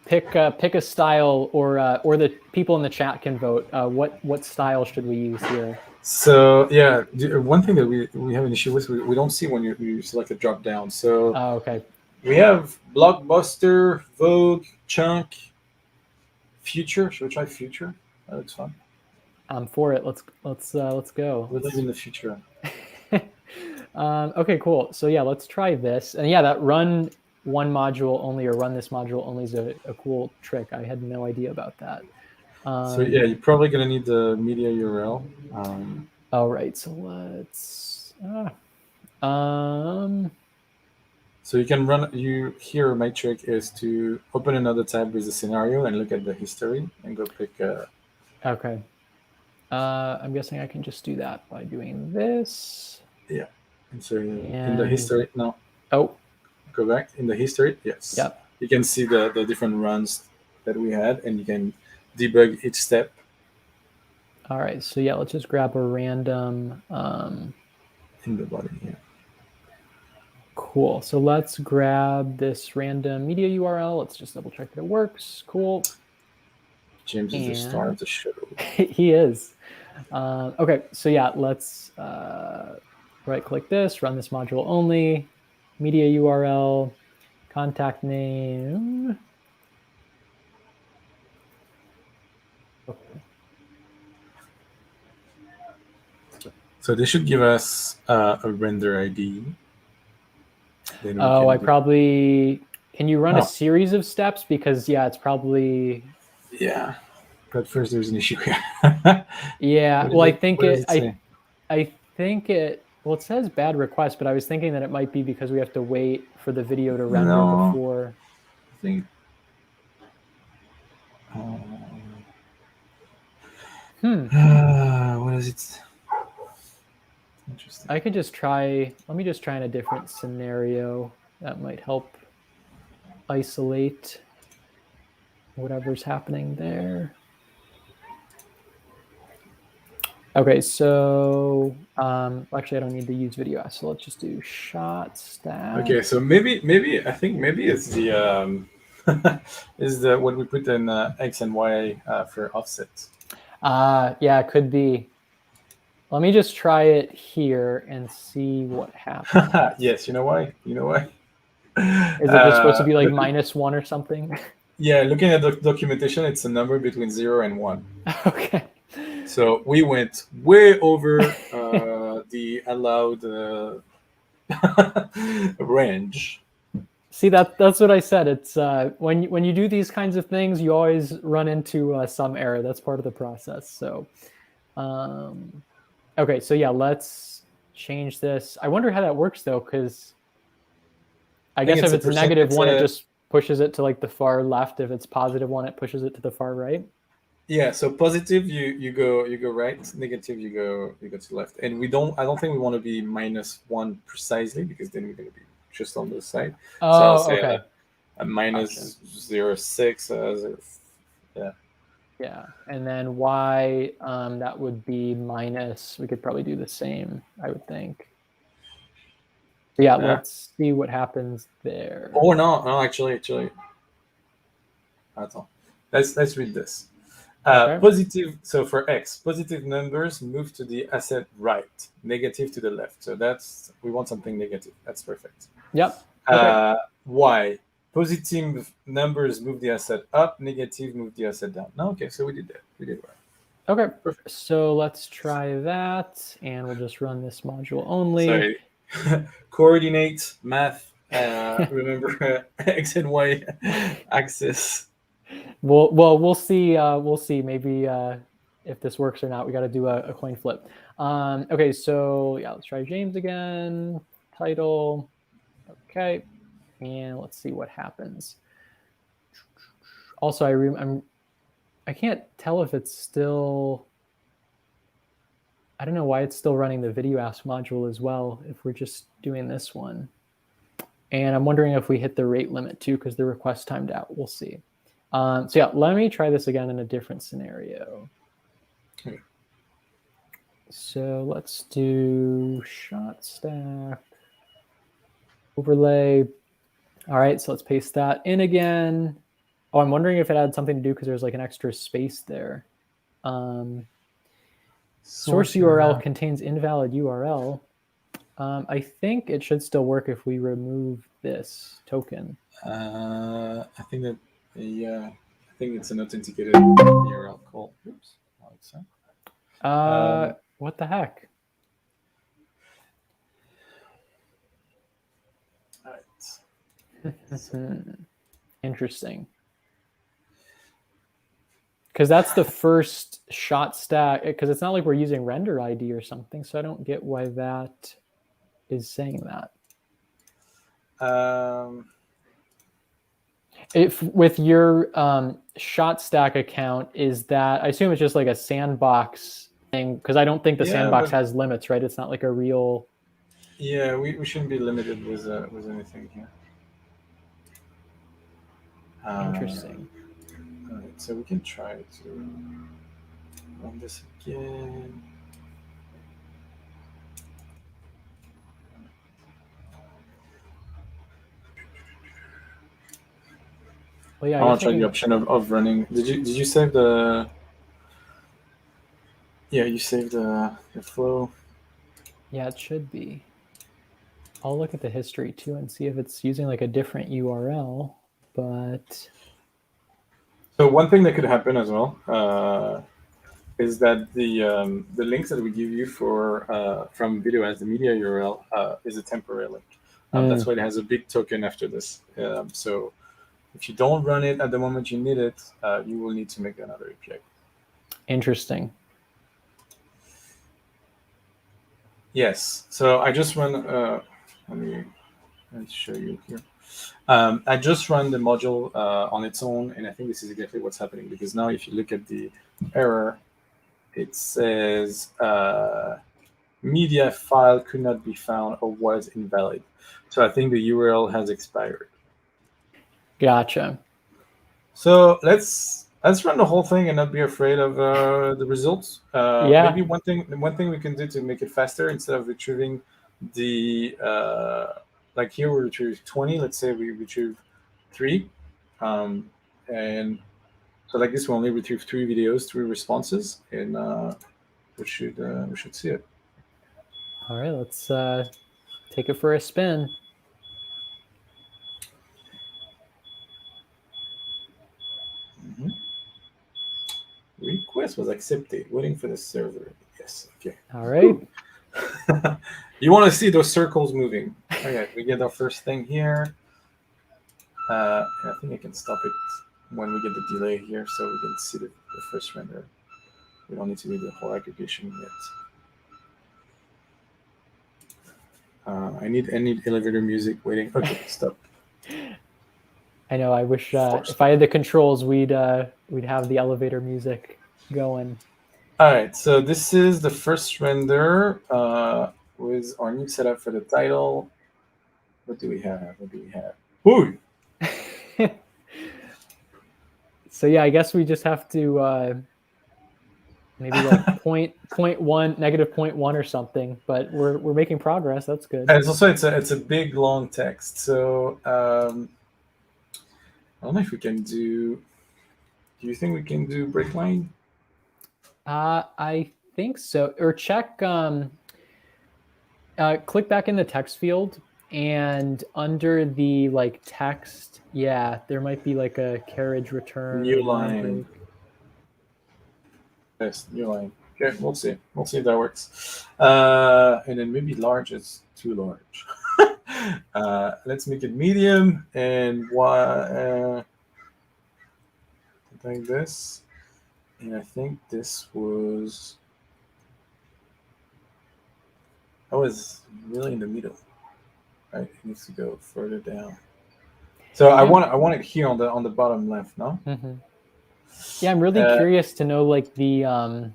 pick a style, or the people in the chat can vote. What style should we use here? So yeah, one thing that we have an issue with, we don't see when you select a drop down. So Okay. we have Blockbuster, Vogue, Chunk, Future. Should we try Future? That looks fun. I'm for it. Let's go. We live in the future. Okay, cool. So yeah, let's try this. And yeah, that run one module only, or run this module only, is a cool trick. I had no idea about that. So yeah, you're probably gonna need the media URL. All right, so let's. So you can run. Here, my trick is to open another tab with the scenario and look at the history and go pick. Okay. I'm guessing I can just do that by doing this. Yeah. And so in the history, no. Oh. Go back in the history. Yes. Yep. You can see the different runs that we had, and you can debug each step. All right. So yeah, let's just grab a random. In the body. Yeah. Cool. So let's grab this random media URL. Let's just double check that it works. Cool. James is the star of the show. He is. Okay, so yeah, let's right-click this, run this module only, media URL, contact name. Okay. So they should give us a render ID. Oh, I probably... Can you run a series of steps? Because, yeah, it's probably... Yeah, but first there's an issue here. Yeah, well, I think it... Well, it says bad request, but I was thinking that it might be because we have to wait for the video to render before... I think... what is it? Interesting. I could just try... Let me just try in a different scenario. That might help isolate whatever's happening there. Okay, so actually I don't need to use VideoAsk, so let's just do Shotstack. Okay, so maybe it's the is the what we put in X and Y for offset. Yeah, it could be. Let me just try it here and see what happens. Yes, you know why? You know why? Is it just supposed to be like -1 or something? Yeah, looking at the documentation, it's a number between 0 and 1. Okay. So we went way over the allowed range. See, that's what I said. It's when you do these kinds of things, you always run into some error. That's part of the process. So, okay, so yeah, let's change this. I wonder how that works though, because I guess think if it's a percent. negative It's one, it just pushes it to like the far left. If it's positive one, it pushes it to the far right. Yeah, so positive you go right, negative you go to the left. And I don't think we want to be -1 precisely, because then we're going to be just on the side. So I'll Oh, say okay. a minus 0.6. Yeah. Yeah, and then y, that would be minus. We could probably do the same, I would think. Yeah, let's see what happens there. Oh no, actually, that's all. Let's read this. Okay. Positive. So for x, positive numbers move to the asset right, negative to the left. So we want something negative. That's perfect. Yep. Okay. Y, positive numbers move the asset up, negative move the asset down. No, okay, so we did that. We did right. Okay. Perfect. So let's try that, and we'll just run this module only. Sorry. Coordinate, math, remember x and y axis. We'll see. We'll see. Maybe if this works or not. We got to do a coin flip. Okay, so yeah, let's try James again. Title. Okay, and let's see what happens. Also, I can't tell if it's still. I don't know why it's still running the VideoAsk module as well if we're just doing this one. And I'm wondering if we hit the rate limit too, because the request timed out. We'll see. So yeah, let me try this again in a different scenario. Okay. So let's do Shotstack overlay. All right, so let's paste that in again. Oh, I'm wondering if it had something to do because there's like an extra space there. Source URL contains invalid URL. I think it should still work if we remove this token. I think that, yeah, I think it's an authenticated URL call. Oops. What the heck? All right. Interesting. Because that's the first Shotstack, because it's not like we're using render ID or something, so I don't get why that is saying that. If with your Shotstack account, is that, I assume it's just like a sandbox thing, because I don't think the sandbox has limits, right? It's not like a real. Yeah, we shouldn't be limited with anything here. Interesting. All right, so we can try to run this again. Well, yeah, I'll try the option of running. Did you save the? Yeah, you saved the flow. Yeah, it should be. I'll look at the history too and see if it's using like a different URL. But so one thing that could happen as well is that the links that we give you for from VideoAsk, the media URL, is a temporary link. That's why it has a big token after this. So if you don't run it at the moment you need it, you will need to make another API. Interesting. Yes. So I just run. Let me show you here. I just run the module on its own, and I think this is exactly what's happening, because now if you look at the error, it says media file could not be found or was invalid. So I think the URL has expired. Gotcha. So let's run the whole thing and not be afraid of the results. Yeah. Maybe one thing we can do to make it faster, instead of retrieving the like here we retrieve 20, let's say we retrieve 3, and so like this we only retrieve 3 videos, 3 responses, and we should see it. All right, let's take it for a spin. Request was accepted. Waiting for the server. Yes. Okay. All right. You want to see those circles moving. Okay, we get our first thing here. I think I can stop it when we get the delay here, so we can see the first render. We don't need to do the whole aggregation yet. I need elevator music waiting. Okay, stop. I know. I wish if I had the controls, we'd have the elevator music going. All right, so this is the first render with our new setup for the title. What do we have? Ooh! So yeah, I guess we just have to maybe like -0.1 -0.1 or something. But we're making progress. That's good. And it's also it's a big long text. So I don't know if we can do. Do you think we can do breakline? I think so. Or check. Click back in the text field, and under the like text, yeah, there might be like a carriage return. New line. Yes, new line. Okay, we'll see. We'll see if that works. And then maybe large is too large. Let's make it medium and like this. And I think this was. I was really in the middle. Right, it needs to go further down. So yeah. I want it here on the bottom left, no? Mm-hmm. Yeah, I'm really curious to know like the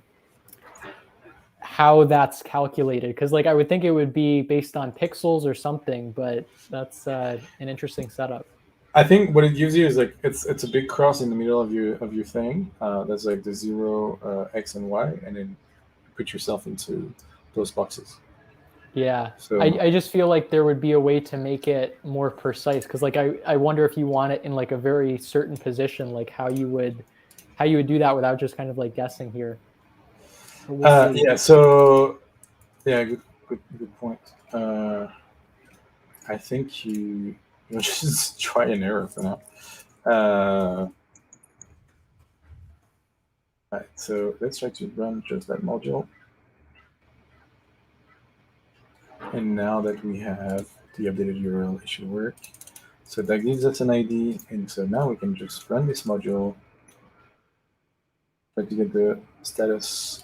how that's calculated, because like I would think it would be based on pixels or something, but that's an interesting setup. I think what it gives you is like it's a big cross in the middle of your thing. That's like the 0, X, and Y, and then put yourself into those boxes. Yeah, so I just feel like there would be a way to make it more precise, because like I wonder if you want it in like a very certain position, like how you would do that without just kind of like guessing here. We'll yeah. So yeah, good point. I think you just try and error for now. All right, so let's try to run just that module. And now that we have the updated URL, it should work. So that gives us an ID, and so now we can just run this module, try to get the status,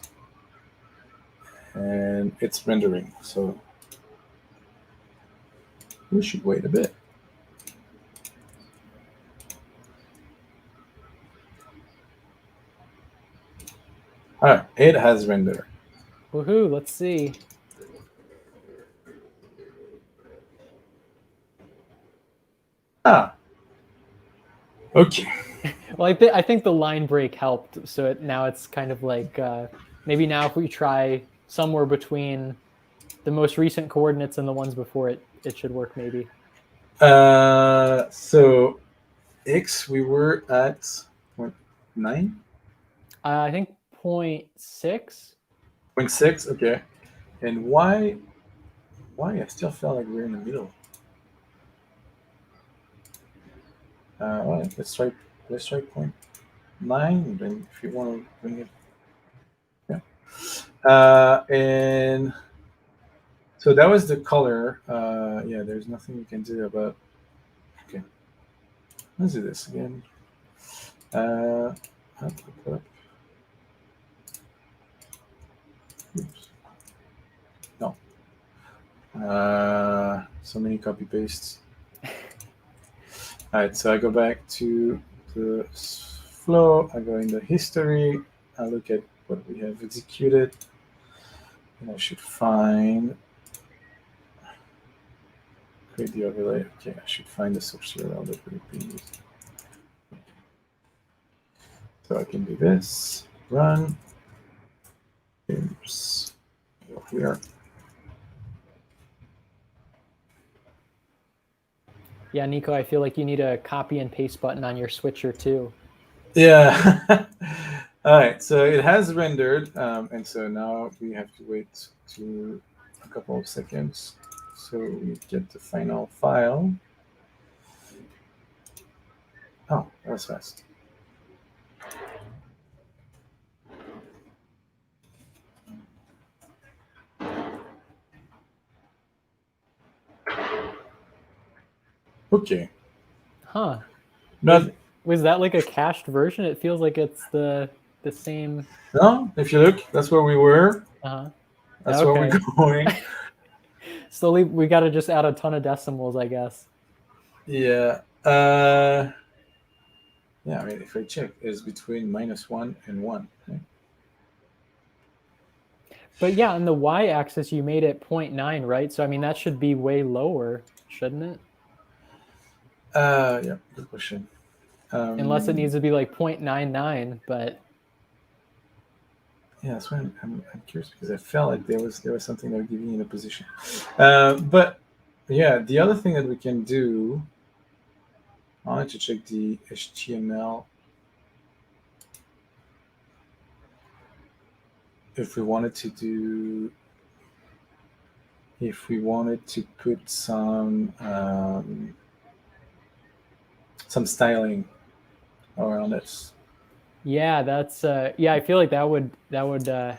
and it's rendering. So we should wait a bit. All right, it has rendered. Woohoo! Let's see. Ah. Okay. Well, I think the line break helped. So now it's kind of like maybe now if we try somewhere between the most recent coordinates and the ones before it, it should work maybe. So X, we were at 0.9? I think 0.6. 0.6, okay. And why I still felt like we're in the middle. All right, let's try 0.9, and then if you want to bring it, yeah. And so that was the color. Yeah, there's nothing you can do about. Okay, let's do this again. Oops. No. So many copy pastes. All right, so I go back to the flow. I go in the history. I look at what we have executed, and I should find create the overlay. Okay, I should find the source URL that we've been using. So I can do this. Run. Oops. Go here. Yeah, Nico, I feel like you need a copy and paste button on your switcher too. Yeah. All right, so it has rendered, and so now we have to wait to a couple of seconds so we get the final file. Oh, that was fast. Okay. Huh. Not, was that like a cached version? It feels like it's the same. No, if you look, that's where we were. Uh-huh. That's where we're going. Slowly, we got to just add a ton of decimals, I guess. Yeah. Yeah, I mean, if I check, it's between -1 and 1. Right? But yeah, on the y-axis, you made it 0.9, right? So I mean, that should be way lower, shouldn't it? Yeah, good question. Unless it needs to be like 0.99, but yeah, that's why I'm curious, because I felt like there was something that would give you in a position. But yeah, the other thing that we can do, I wanted to check the HTML. If we wanted to put some styling around it. yeah, that's yeah. I feel like that would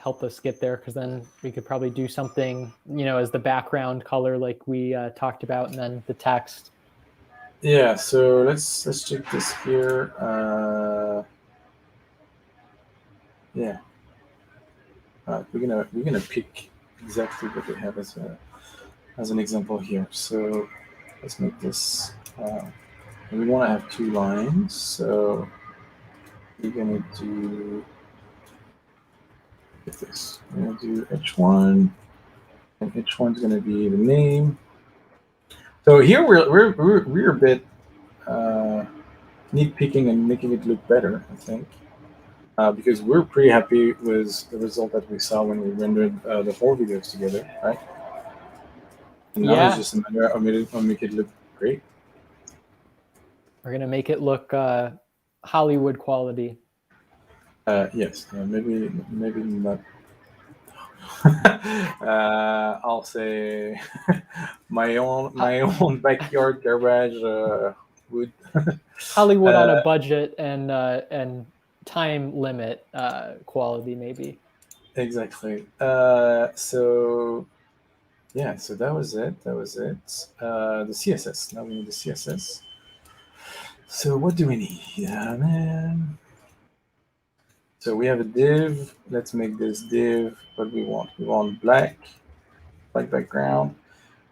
help us get there, because then we could probably do something, as the background color, like we talked about, and then the text. Yeah, so let's check this here. Yeah, we're gonna pick exactly what we have as an example here. So let's make this. We want to have 2 lines, so we're gonna do this. We're gonna do h1, and h1 is gonna be the name. So here we're a bit nitpicking and making it look better, I think. Because we're pretty happy with the result that we saw when we rendered the 4 videos together, right? And now it's Yeah, just a matter of make it look great. we're gonna make it look Hollywood quality. Yes, maybe not. I'll say my own backyard garage would. Hollywood on a budget and time limit quality, maybe. Exactly. So yeah, so that was it. The CSS. Now we need the CSS. So what do we need? Man. So we have a div. Let's make this div what we want. We want black background,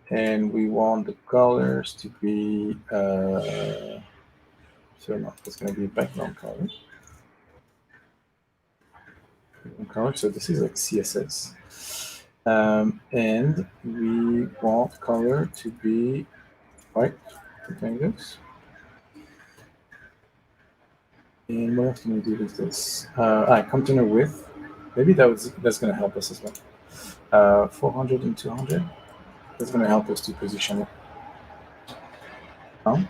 and we want the colors to be. So no, it's going to be background color. So this is like CSS. And we want color to be white, something like this. And what else can we do with this? Container width. Maybe that's going to help us as well. 400 and 200. That's going to help us to position it. Oops.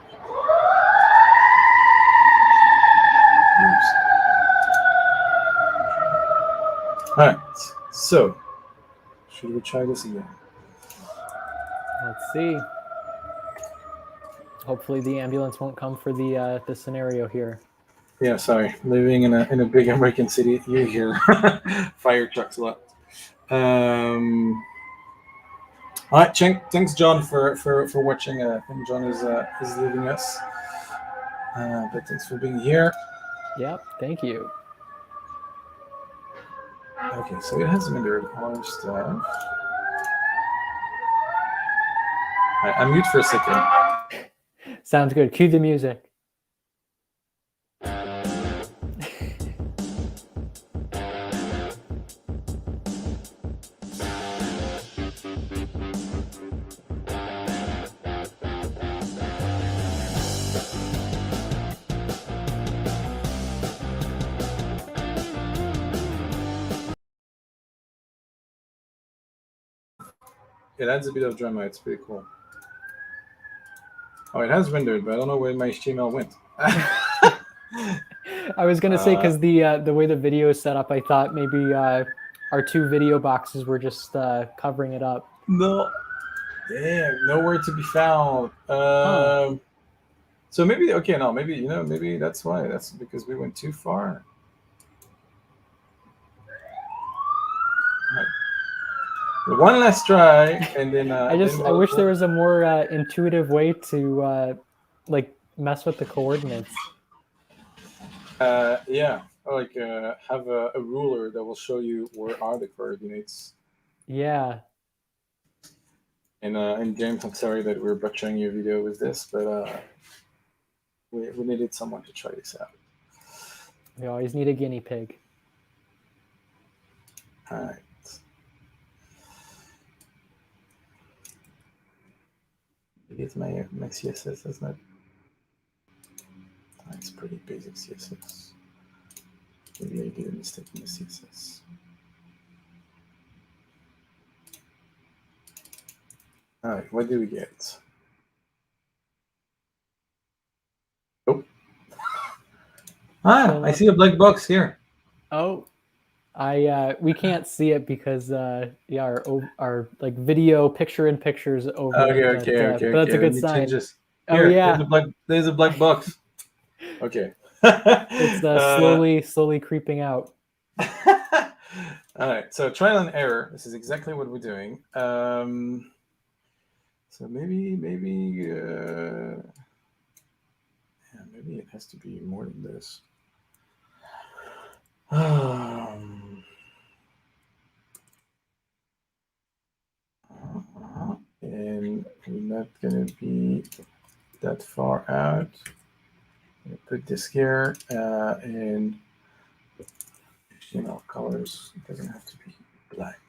All right. So, should we try this again? Let's see. Hopefully the ambulance won't come for the scenario here. Yeah, sorry. Living in a big American city, you hear fire trucks a lot. All right, thanks, John, for watching. I think John is leaving us, but thanks for being here. Yep, thank you. Okay, so it has rendered all our stuff. All right, I'm mute for a second. Sounds good. Cue the music. It adds a bit of drama. It's pretty cool. Oh, it has rendered, but I don't know where my HTML went. I was gonna say, because the way the video is set up, I thought maybe our 2 video boxes were just covering it up. No, damn, nowhere to be found. Huh. So maybe maybe that's why. That's because we went too far. Right. One last try, and then I wish there was a more intuitive way to like mess with the coordinates. Yeah, like have a ruler that will show you where are the coordinates. Yeah. And James, I'm sorry that we're butchering your video with this, but we needed someone to try this out. We always need a guinea pig. All right. I guess my CSS is not. It's pretty basic CSS. Maybe I did a mistake in the CSS. All right, what do we get? Oh. I see a black box here. Oh, we can't see it because yeah, our like video picture-in-pictures over. Okay. But that's a good sign. Here, oh yeah, there's a black box. Okay. It's slowly creeping out. All right, so trial and error. This is exactly what we're doing. So maybe it has to be more than this. And we're not gonna be that far out. Put this here, and colors. It doesn't have to be black.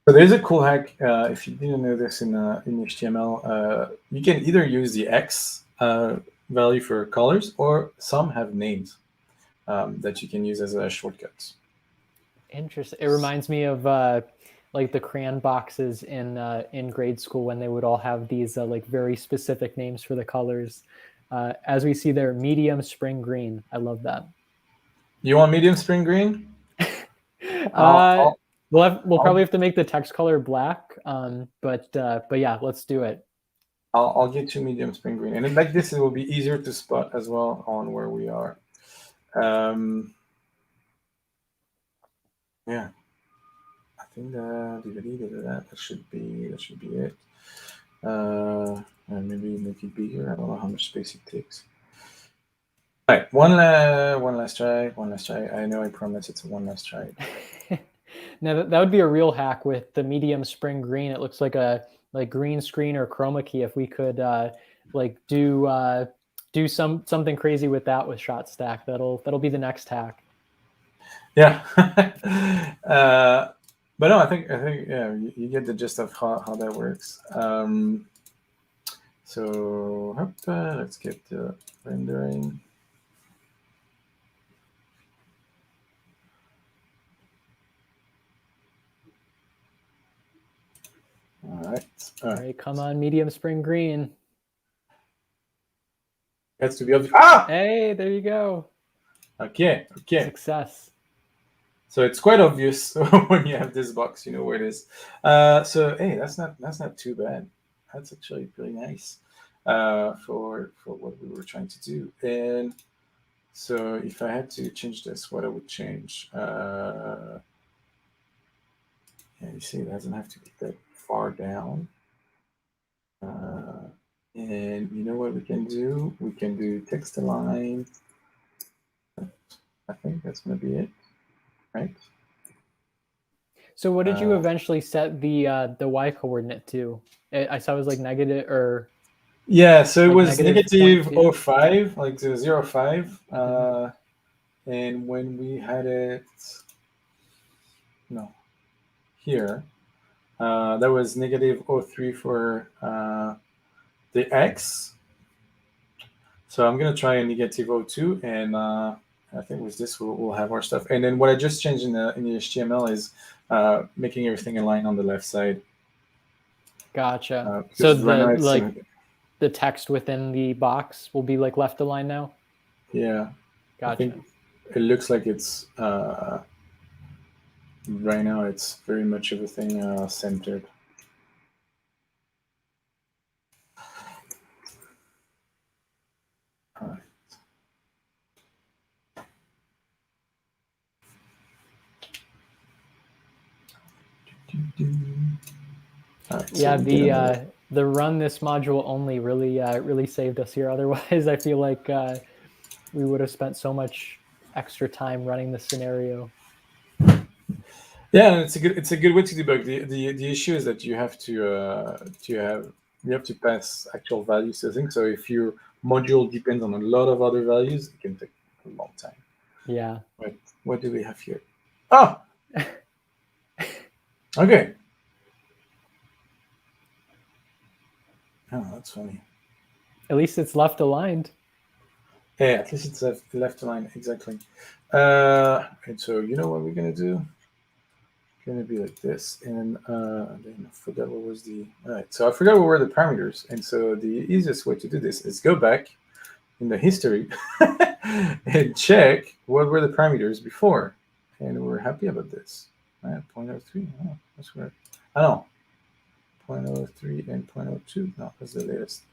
So there's a cool hack. If you didn't know this in HTML, you can either use the X value for colors, or some have names that you can use as shortcuts. Interesting. It reminds me of like the crayon boxes in grade school when they would all have these like very specific names for the colors. As we see there, medium spring green. I love that. You want medium spring green? We'll probably have to make the text color black. But yeah, let's do it. I'll get you medium spring green, and like this, it will be easier to spot as well on where we are. Yeah, I think that should be it. And maybe make it bigger. I don't know how much space it takes. All right, one last try. I know I promise it's a one last try. Now that would be a real hack with the medium spring green. It looks like a green screen or chroma key. If we could like do something crazy with that with Shotstack, that'll be the next hack. Yeah. But no, I think yeah, you get the gist of how that works. So let's get the rendering. All right, come on, medium spring green. Has to be obvious. Ah! Hey, there you go. Okay. Success. So it's quite obvious when you have this box, you know where it is. So hey, that's not too bad. That's actually pretty nice for what we were trying to do. And so if I had to change this, what I would change? Yeah, you see, it doesn't have to be that far down. And you know what we can do? We can do text align. I think that's going to be it, right? So what did you eventually set the y coordinate to? I saw it was like negative or. Yeah, so it was negative 0.5, like 0.5. And when we had it, here, that was negative 0.3 for the x. So I'm going to try a negative 0.2, and I think with this we'll have our stuff. And then what I just changed in the HTML is making everything align on the left side. Gotcha. So the text within the box will be like left aligned now? Yeah. Gotcha. I think it looks like it's right now it's very much everything centered. All right. Right, yeah, so the run this module only really saved us here. Otherwise, I feel like we would have spent so much extra time running the scenario. Yeah, and it's a good way to debug. The issue is that you have to pass actual values to the thing. So if your module depends on a lot of other values, it can take a long time. Yeah. Right. What do we have here? Oh, okay. Oh, that's funny. At least it's left aligned. Yeah, at least it's left line exactly. And so you know what we're gonna do? Gonna be like this, and then I forgot what was the. All right, so I forgot what were the parameters, and so the easiest way to do this is go back in the history and check what were the parameters before, and we're happy about this. Right, 0.03. Oh, that's weird. I know. 0.03 and 0.02. No, that's the latest.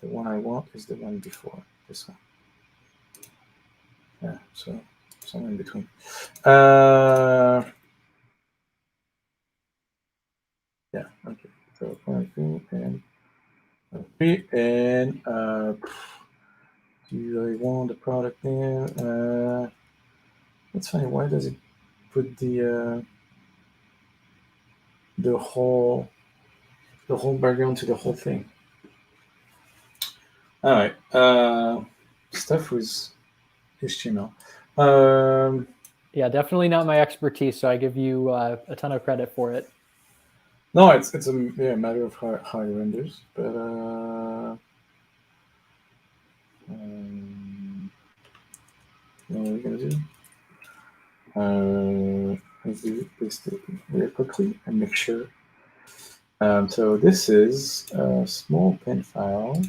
The one I want is the one before this one. Yeah, so somewhere in between. Yeah, okay. So 0.3 and 0.3 and do I want the product name? That's funny. Why does it put the whole background to the whole thing? All right. Stuff with HTML. Yeah, definitely not my expertise, so I give you a ton of credit for it. No, it's a matter of how it renders, but what are we gonna do? Let's do this very quickly and make sure. So this is a small pen file.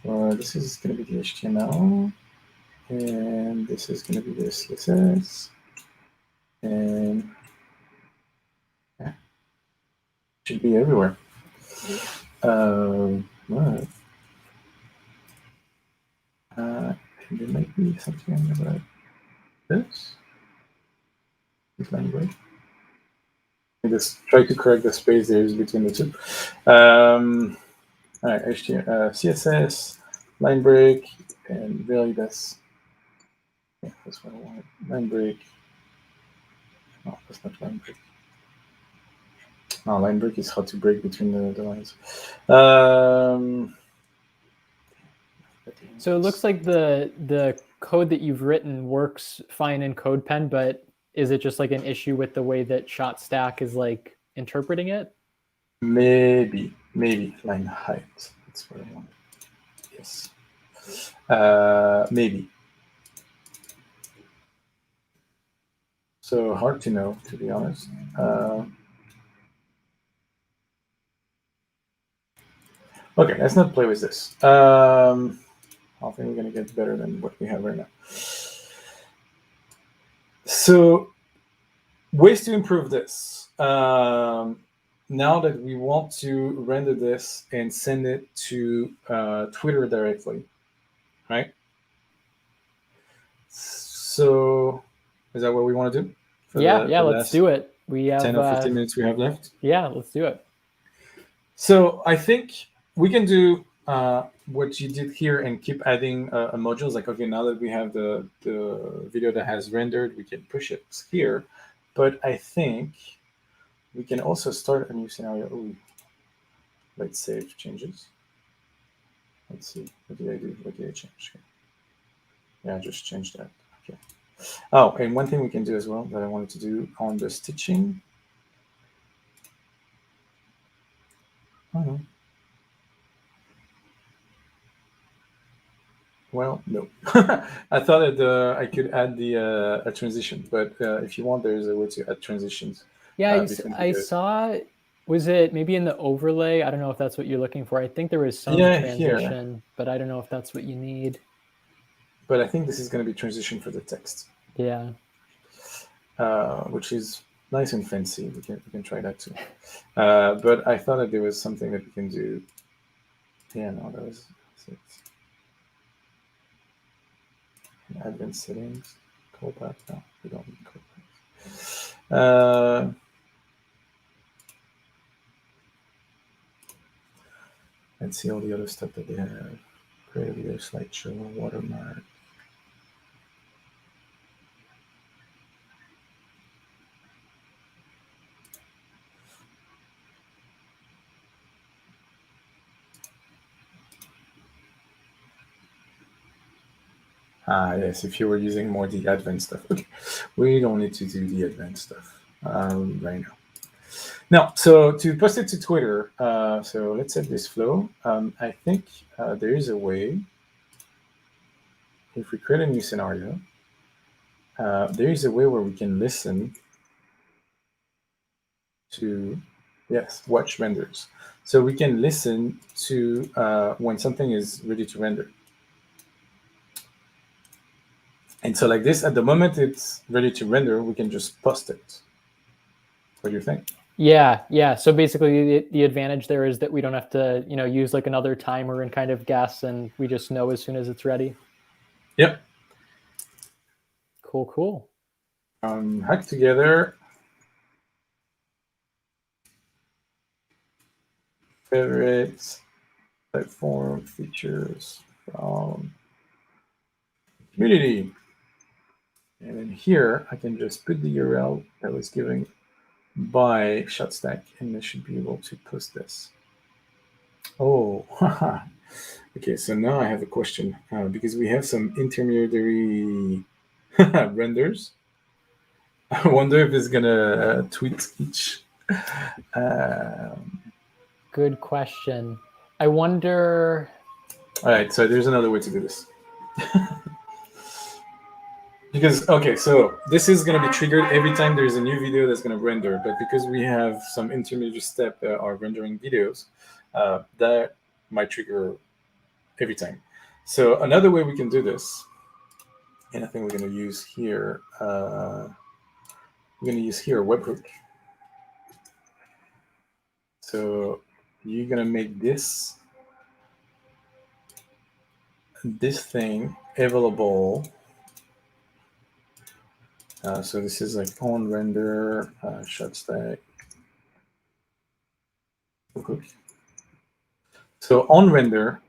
This is going to be the HTML, and this is going to be the CSS, and yeah, should be everywhere. Right. There might be something about this. This language. I just try to correct the space there is between the two. All right, HTML, CSS, line break, and really that's what I wanted. Line break. No, that's not line break. No, line break is how to break between the lines. So it looks like the code that you've written works fine in CodePen, but is it just like an issue with the way that Shotstack is like interpreting it? Maybe line height. That's what I want. Yes. Maybe. So hard to know, to be honest. Okay, let's not play with this. I think we're going to get better than what we have right now. So, ways to improve this. Now that we want to render this and send it to Twitter directly, right? So, is that what we want to do? Yeah, let's do it. We have 10 or 15 minutes we have left. Yeah, let's do it. So I think we can do what you did here and keep adding modules. Like, okay, now that we have the video that has rendered, we can push it here. But I think we can also start a new scenario. Ooh. Let's save changes. Let's see. What did I do? What did I change? Okay. Yeah, I just changed that. Okay. Oh, and one thing we can do as well that I wanted to do on the stitching. Oh, well, no. I thought that I could add a transition, but if you want, there's a way to add transitions. Yeah, I saw. Was it maybe in the overlay? I don't know if that's what you're looking for. I think there was some transition, here. But I don't know if that's what you need. But I think this is going to be transition for the text. Yeah. Which is nice and fancy. We can try that too. But I thought that there was something that we can do. Yeah, no, that was it. Advanced settings, callback. No, we don't need callbacks. And see all the other stuff that they have. Create a video slideshow, watermark. Yes, if you were using more the advanced stuff. Okay, we don't need to do the advanced stuff right now. Now, so to post it to Twitter, so let's have this flow. I think there is a way, if we create a new scenario, there is a way where we can listen to, yes, watch renders. So we can listen to when something is ready to render. And so like this, at the moment it's ready to render, we can just post it. What do you think? Yeah. So basically, the advantage there is that we don't have to, use like another timer and kind of guess, and we just know as soon as it's ready. Yep. Cool. Hack together. Favorites, Typeform features from community. And then here, I can just put the URL that was given by Shotstack, and I should be able to post this. Oh, okay. So now I have a question because we have some intermediary renders. I wonder if it's gonna tweet each. Good question. I wonder. All right, so there's another way to do this. Because, okay, so this is going to be triggered every time there's a new video that's going to render, but because we have some intermediate step that are rendering videos, that might trigger every time. So another way we can do this, and I think we're going to use here, a webhook. So you're going to make this thing available. So this is like on render, Shotstack. So on render,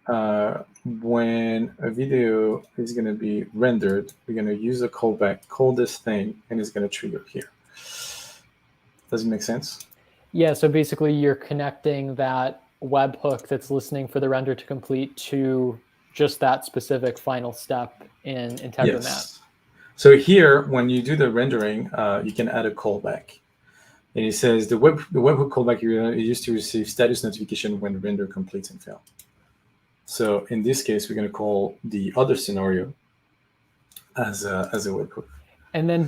when a video is going to be rendered, we're going to use a callback, call this thing, and it's going to trigger here. Does it make sense? Yeah, so basically you're connecting that webhook that's listening for the render to complete to just that specific final step in Integromat. Yes. So here, when you do the rendering, you can add a callback. And it says the webhook callback is used to receive status notification when render completes and fails. So in this case, we're going to call the other scenario as a webhook. And then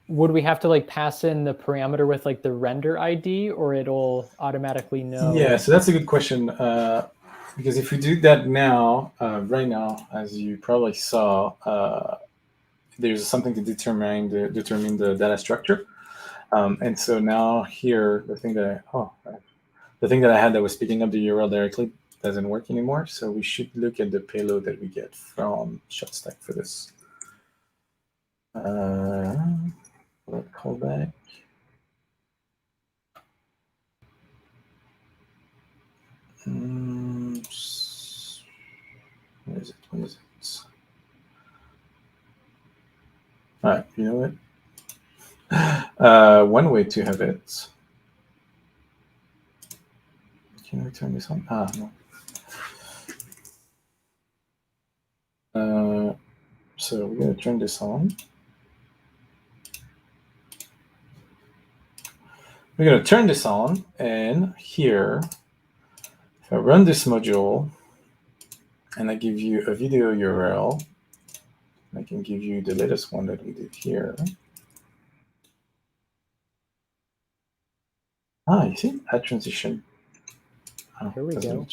would we have to like pass in the parameter with like the render ID, or it'll automatically know? Yeah, so that's a good question. Because if we do that now, right now, as you probably saw, there's something to determine the data structure. And so now here, the thing that I had that was picking up the URL directly doesn't work anymore. So we should look at the payload that we get from Shotstack for this. Callback. Where is it? All right, you know what? One way to have it. Can we turn this on? No. So we're going to turn this on. We're going to turn this on, and here, if I run this module, and I give you a video URL, I can give you the latest one that we did here. You see? Add transition. Here we go.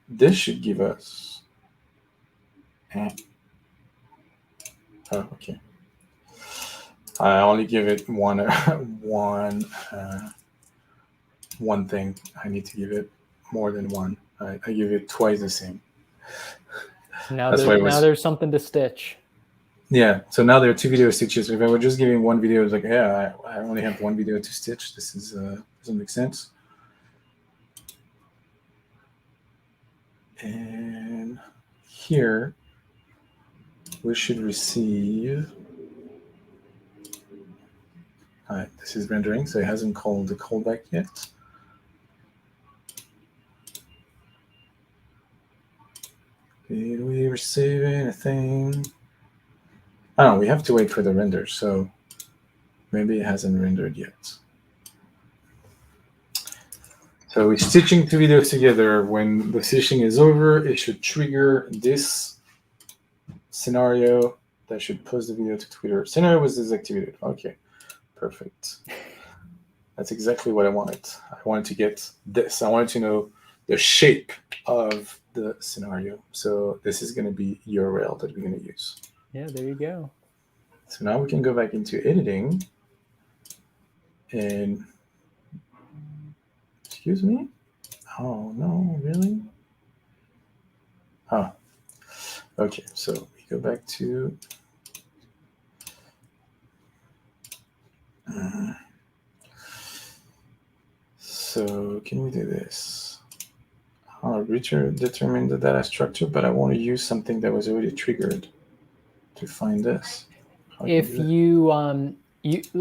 This should give us... okay. I only give it one thing. I need to give it more than one. I give it twice the same. Now there's something to stitch. Yeah, so now there are two video stitches. If I were just giving one video, it's like, yeah, I only have one video to stitch. This is doesn't make sense. And here, we should receive... All right, this is rendering, so it hasn't called the callback yet. receiving a thing. Oh, we have to wait for the render, so maybe it hasn't rendered yet. So we're stitching two videos together. When the stitching is over, it should trigger this scenario that should post the video to Twitter. Scenario was disactivated. Okay, perfect. That's exactly what I wanted. I wanted to get this. I wanted to know the shape of the scenario. So this is going to be URL that we're going to use. Yeah, there you go. So now we can go back into editing and, excuse me? Oh, no, really? Oh, okay. So we go back to, so can we do this? I'll determine the data structure, but I want to use something that was already triggered to find this. If you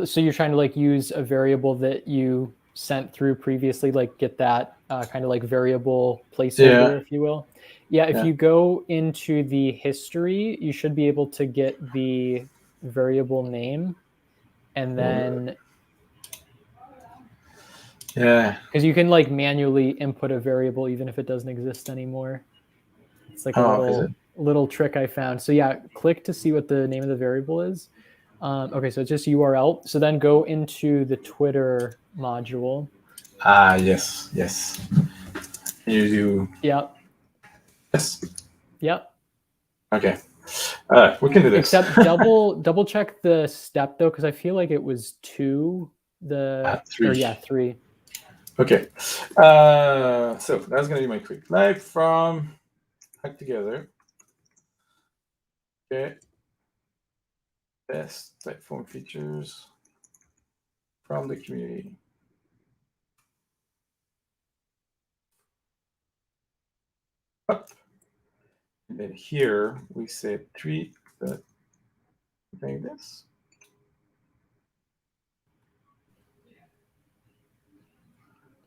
so you're trying to like use a variable that you sent through previously, like get that kind of like variable placeholder, if you will. Yeah, if you go into the history, you should be able to get the variable name, and then because you can like manually input a variable even if it doesn't exist anymore. It's like a little trick I found. So yeah, click to see what the name of the variable is. Okay, so it's just URL. So then go into the Twitter module. Ah, yes, yes. You do. Yep. Yes. Yep. Okay. We can do this. Except double check the step though, because I feel like it was 2. 3. Or yeah, 3. Okay. So that's gonna be my quick live from Hack Together. Okay. Best Typeform features from the community. Up. And then here we said 3. Like this.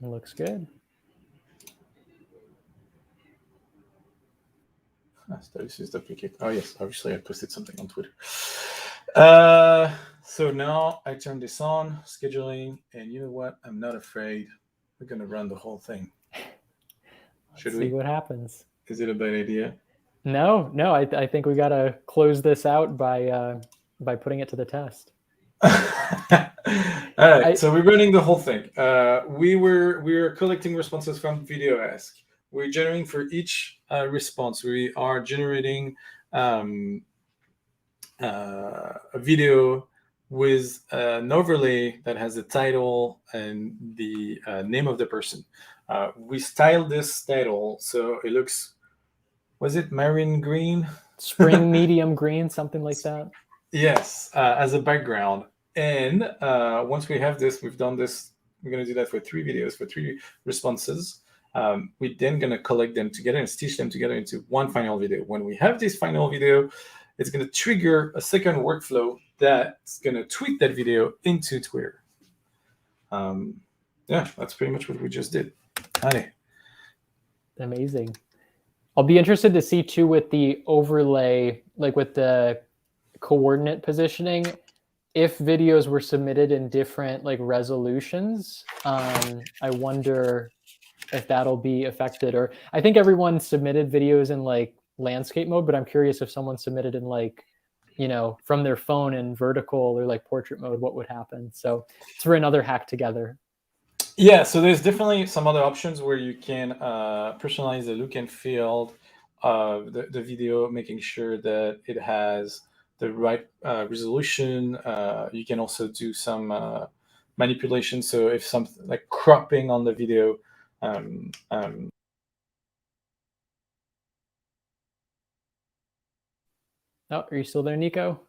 It looks good. This is duplicate. Oh yes, obviously I posted something on Twitter. So now I turn this on, scheduling, and you know what? I'm not afraid. We're gonna run the whole thing. Should we? See what happens. Is it a bad idea? No. I think we gotta close this out by putting it to the test. All right, so we're running the whole thing. We're collecting responses from VideoAsk. We're generating for each response. We are generating a video with an overlay that has the title and the name of the person. We styled this title so it looks, was it marine green? Spring medium green, something like that. Yes, as a background. And once we have this, we've done this, we're going to do that for 3 videos, for 3 responses. We're then going to collect them together and stitch them together into one final video. When we have this final video, it's going to trigger a second workflow that's going to tweet that video into Twitter. Yeah, that's pretty much what we just did. Hi. Amazing. I'll be interested to see too with the overlay, like with the coordinate positioning, if videos were submitted in different like resolutions. I wonder if that'll be affected. Or I think everyone submitted videos in like landscape mode, but I'm curious if someone submitted in like, you know, from their phone in vertical or like portrait mode, what would happen. So it's for another hack together. Yeah, so there's definitely some other options where you can personalize the look and feel of the video, making sure that it has the right resolution. You can also do some manipulation. So if something like cropping on the video, Oh, are you still there, Nico?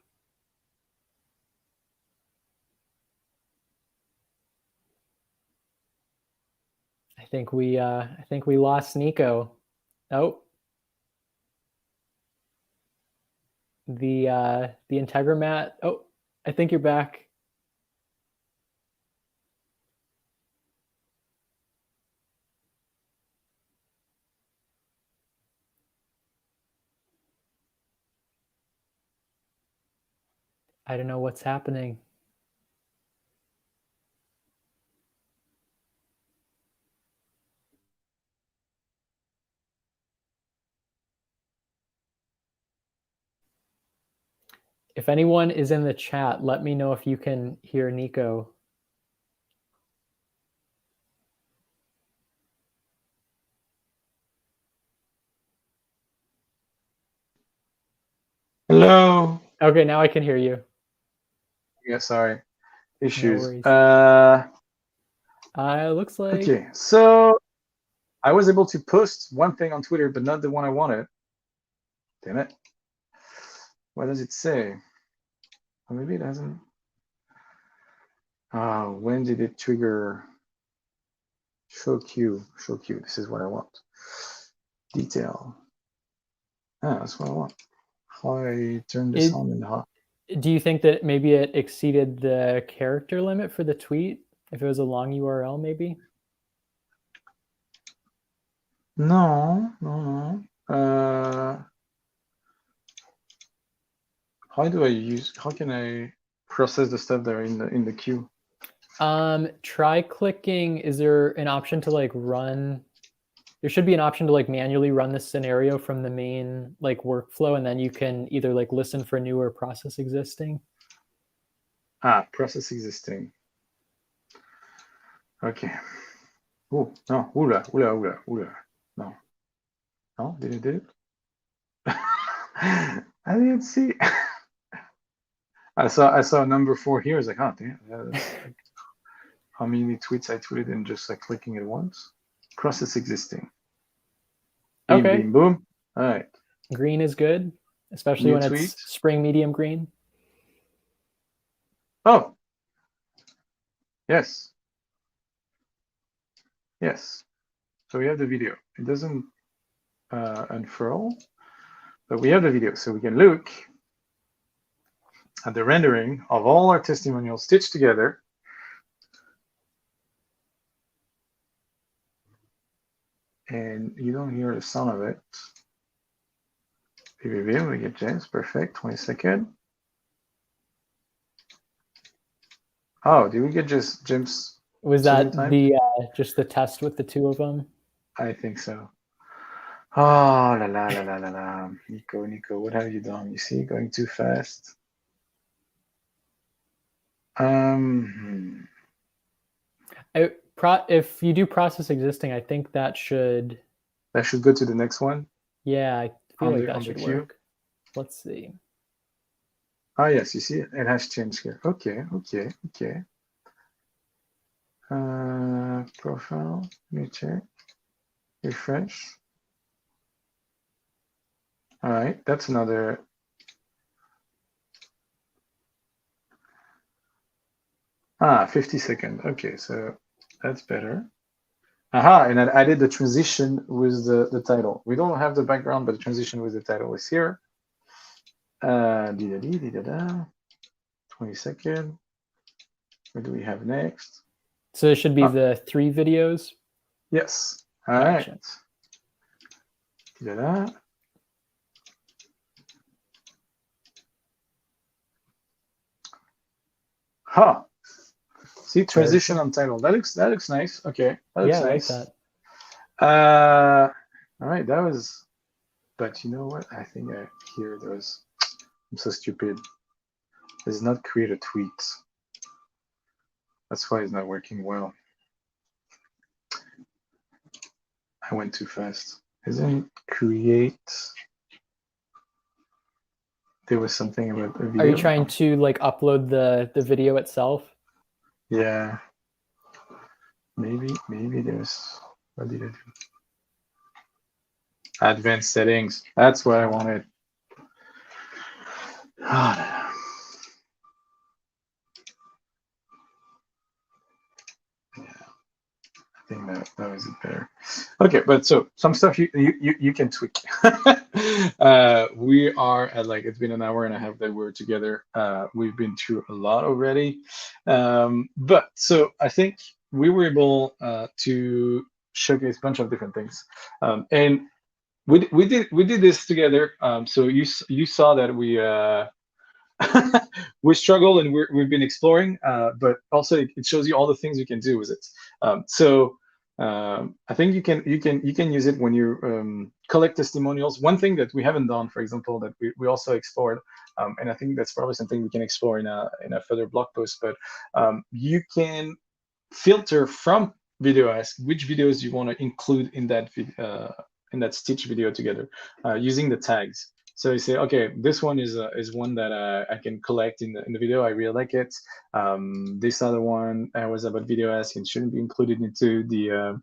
I think we lost Nico. Oh. The Integromat. Oh, I think you're back. I don't know what's happening. If anyone is in the chat, let me know if you can hear Nico. Hello. Okay, now I can hear you. Yeah, sorry. Issues. No worries. Looks like... Okay, so I was able to post one thing on Twitter, but not the one I wanted. Damn it. What does it say? Or maybe it hasn't. When did it trigger? Show queue. Show queue. This is what I want. Detail. That's what I want. How I turn this on in the Do you think that maybe it exceeded the character limit for the tweet? If it was a long URL, maybe? No. How can I process the stuff that are in the queue? Try clicking. Is there an option to like run? There should be an option to like manually run this scenario from the main like workflow, and then you can either like listen for new or process existing. Process existing. Okay. Oh no! Oula! No, did it? I didn't see. I saw number 4 here. I was like, oh damn, that's like how many tweets I tweeted in just like clicking it once. Process existing. Beam, okay. Beam, boom. All right. Green is good, especially when it's spring medium green. Oh. Yes. So we have the video. It doesn't unfurl, but we have the video, so we can look at the rendering of all our testimonials stitched together. And you don't hear the sound of it. We get James, perfect, 20 seconds. Oh, did we get just James? Was that the just the test with the 2 of them? I think so. Oh, la la la la la la. Nico, what have you done? You see, going too fast. If you do process existing, I think that should go to the next one. Yeah, I feel like that should work. Let's see. Oh yes, you see it has changed here. Okay. Profile. Let me check. Refresh. All right, that's another. 50 seconds. Okay, so that's better. And I added the transition with the title. We don't have the background, but the transition with the title is here. 20 seconds. What do we have next? So it should be the 3 videos? Yes. All right. See, transition on title. That looks nice. Okay. That looks nice. I like that. All right, that was, but you know what? I think here there was, I'm so stupid. Does not create a tweet. That's why it's not working well. I went too fast. Isn't create? There was something about a video. Are you trying to like upload the video itself? Yeah. Maybe there's, what did I do? Advanced settings. That's what I wanted. Yeah, I think that was it better. Okay, but so some stuff you can tweak. We are at like, it's been an hour and a half that we're together. We've been through a lot already. But so I think we were able to showcase a bunch of different things. And we did this together. So you saw that we struggle and we've been exploring, but also it shows you all the things you can do with it. I think you can use it when you collect testimonials. One thing that we haven't done, for example, that we also explored, and I think that's probably something we can explore in a further blog post. But you can filter from VideoAsk which videos you want to include in that stitch video together using the tags. So you say, okay, this one is one that I can collect in the video. I really like it. This other one was about VideoAsk and shouldn't be included into the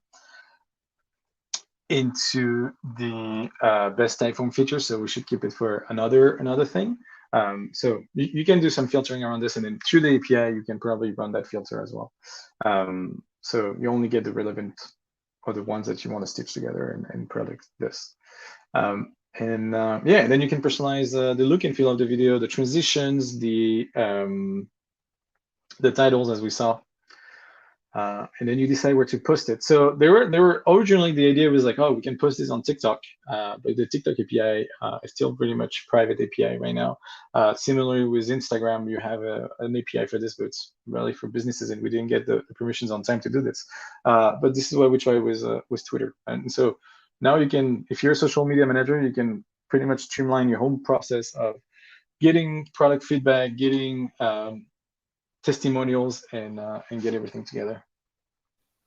best Typeform feature. So we should keep it for another thing. So you can do some filtering around this, and then through the API, you can probably run that filter as well. So you only get the relevant or the ones that you want to stitch together and product this. Yeah, then you can personalize the look and feel of the video, the transitions, the titles, as we saw, and then you decide where to post it. So there were originally, the idea was like, oh, we can post this on TikTok, but the TikTok API is still pretty much private API right now. Similarly with Instagram, you have an API for this, but it's really for businesses, and we didn't get the permissions on time to do this. But this is what we tried with Twitter, and so now you can, if you're a social media manager, you can pretty much streamline your whole process of getting product feedback, getting testimonials, and get everything together.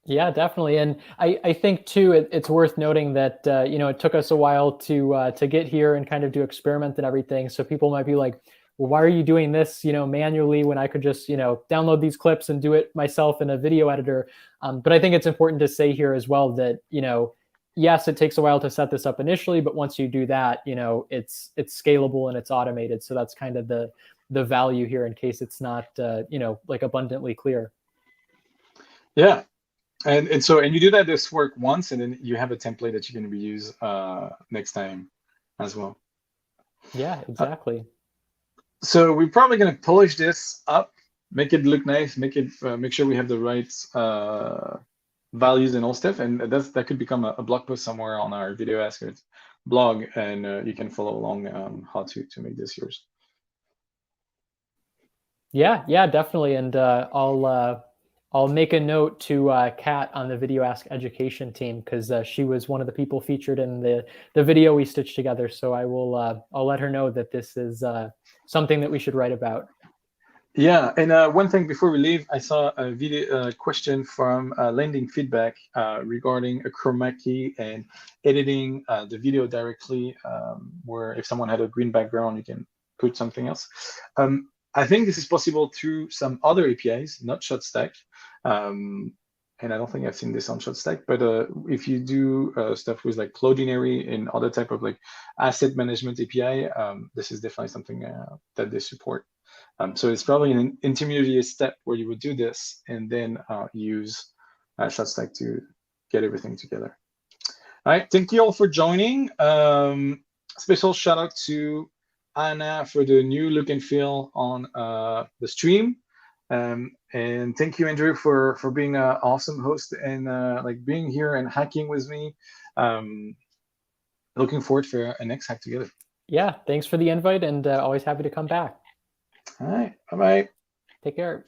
Yeah, definitely. And I think too, it's worth noting that it took us a while to get here and kind of do experiment and everything. So people might be like, well, why are you doing this, manually when I could just, download these clips and do it myself in a video editor? But I think it's important to say here as well that, yes, it takes a while to set this up initially, but once you do that, it's scalable and it's automated. So that's kind of the value here, in case it's not, like abundantly clear. Yeah. And you do this work once, and then you have a template that you can reuse next time as well. Yeah, exactly. So we're probably going to polish this up, make it look nice, make sure we have the right values and all stuff, and that could become a blog post somewhere on our VideoAsk blog, and you can follow along how to make this yours. Yeah, definitely. And I'll make a note to Kat on the VideoAsk education team, because she was one of the people featured in the video we stitched together. So I'll let her know that this is something that we should write about. Yeah, and one thing before we leave, I saw a video question from Lending Feedback regarding a chroma key and editing the video directly, where if someone had a green background, you can put something else. I think this is possible through some other APIs, not Shotstack. And I don't think I've seen this on Shotstack, but if you do stuff with like Cloudinary and other type of like asset management API, this is definitely something that they support. So it's probably an intermediate step where you would do this and then use Shotstack to get everything together. All right, thank you all for joining. Special shout out to Anna for the new look and feel on the stream. And thank you, Andrew, for being an awesome host and like being here and hacking with me. Looking forward for a next hack together. Yeah, thanks for the invite, and always happy to come back. All right, bye-bye. Take care.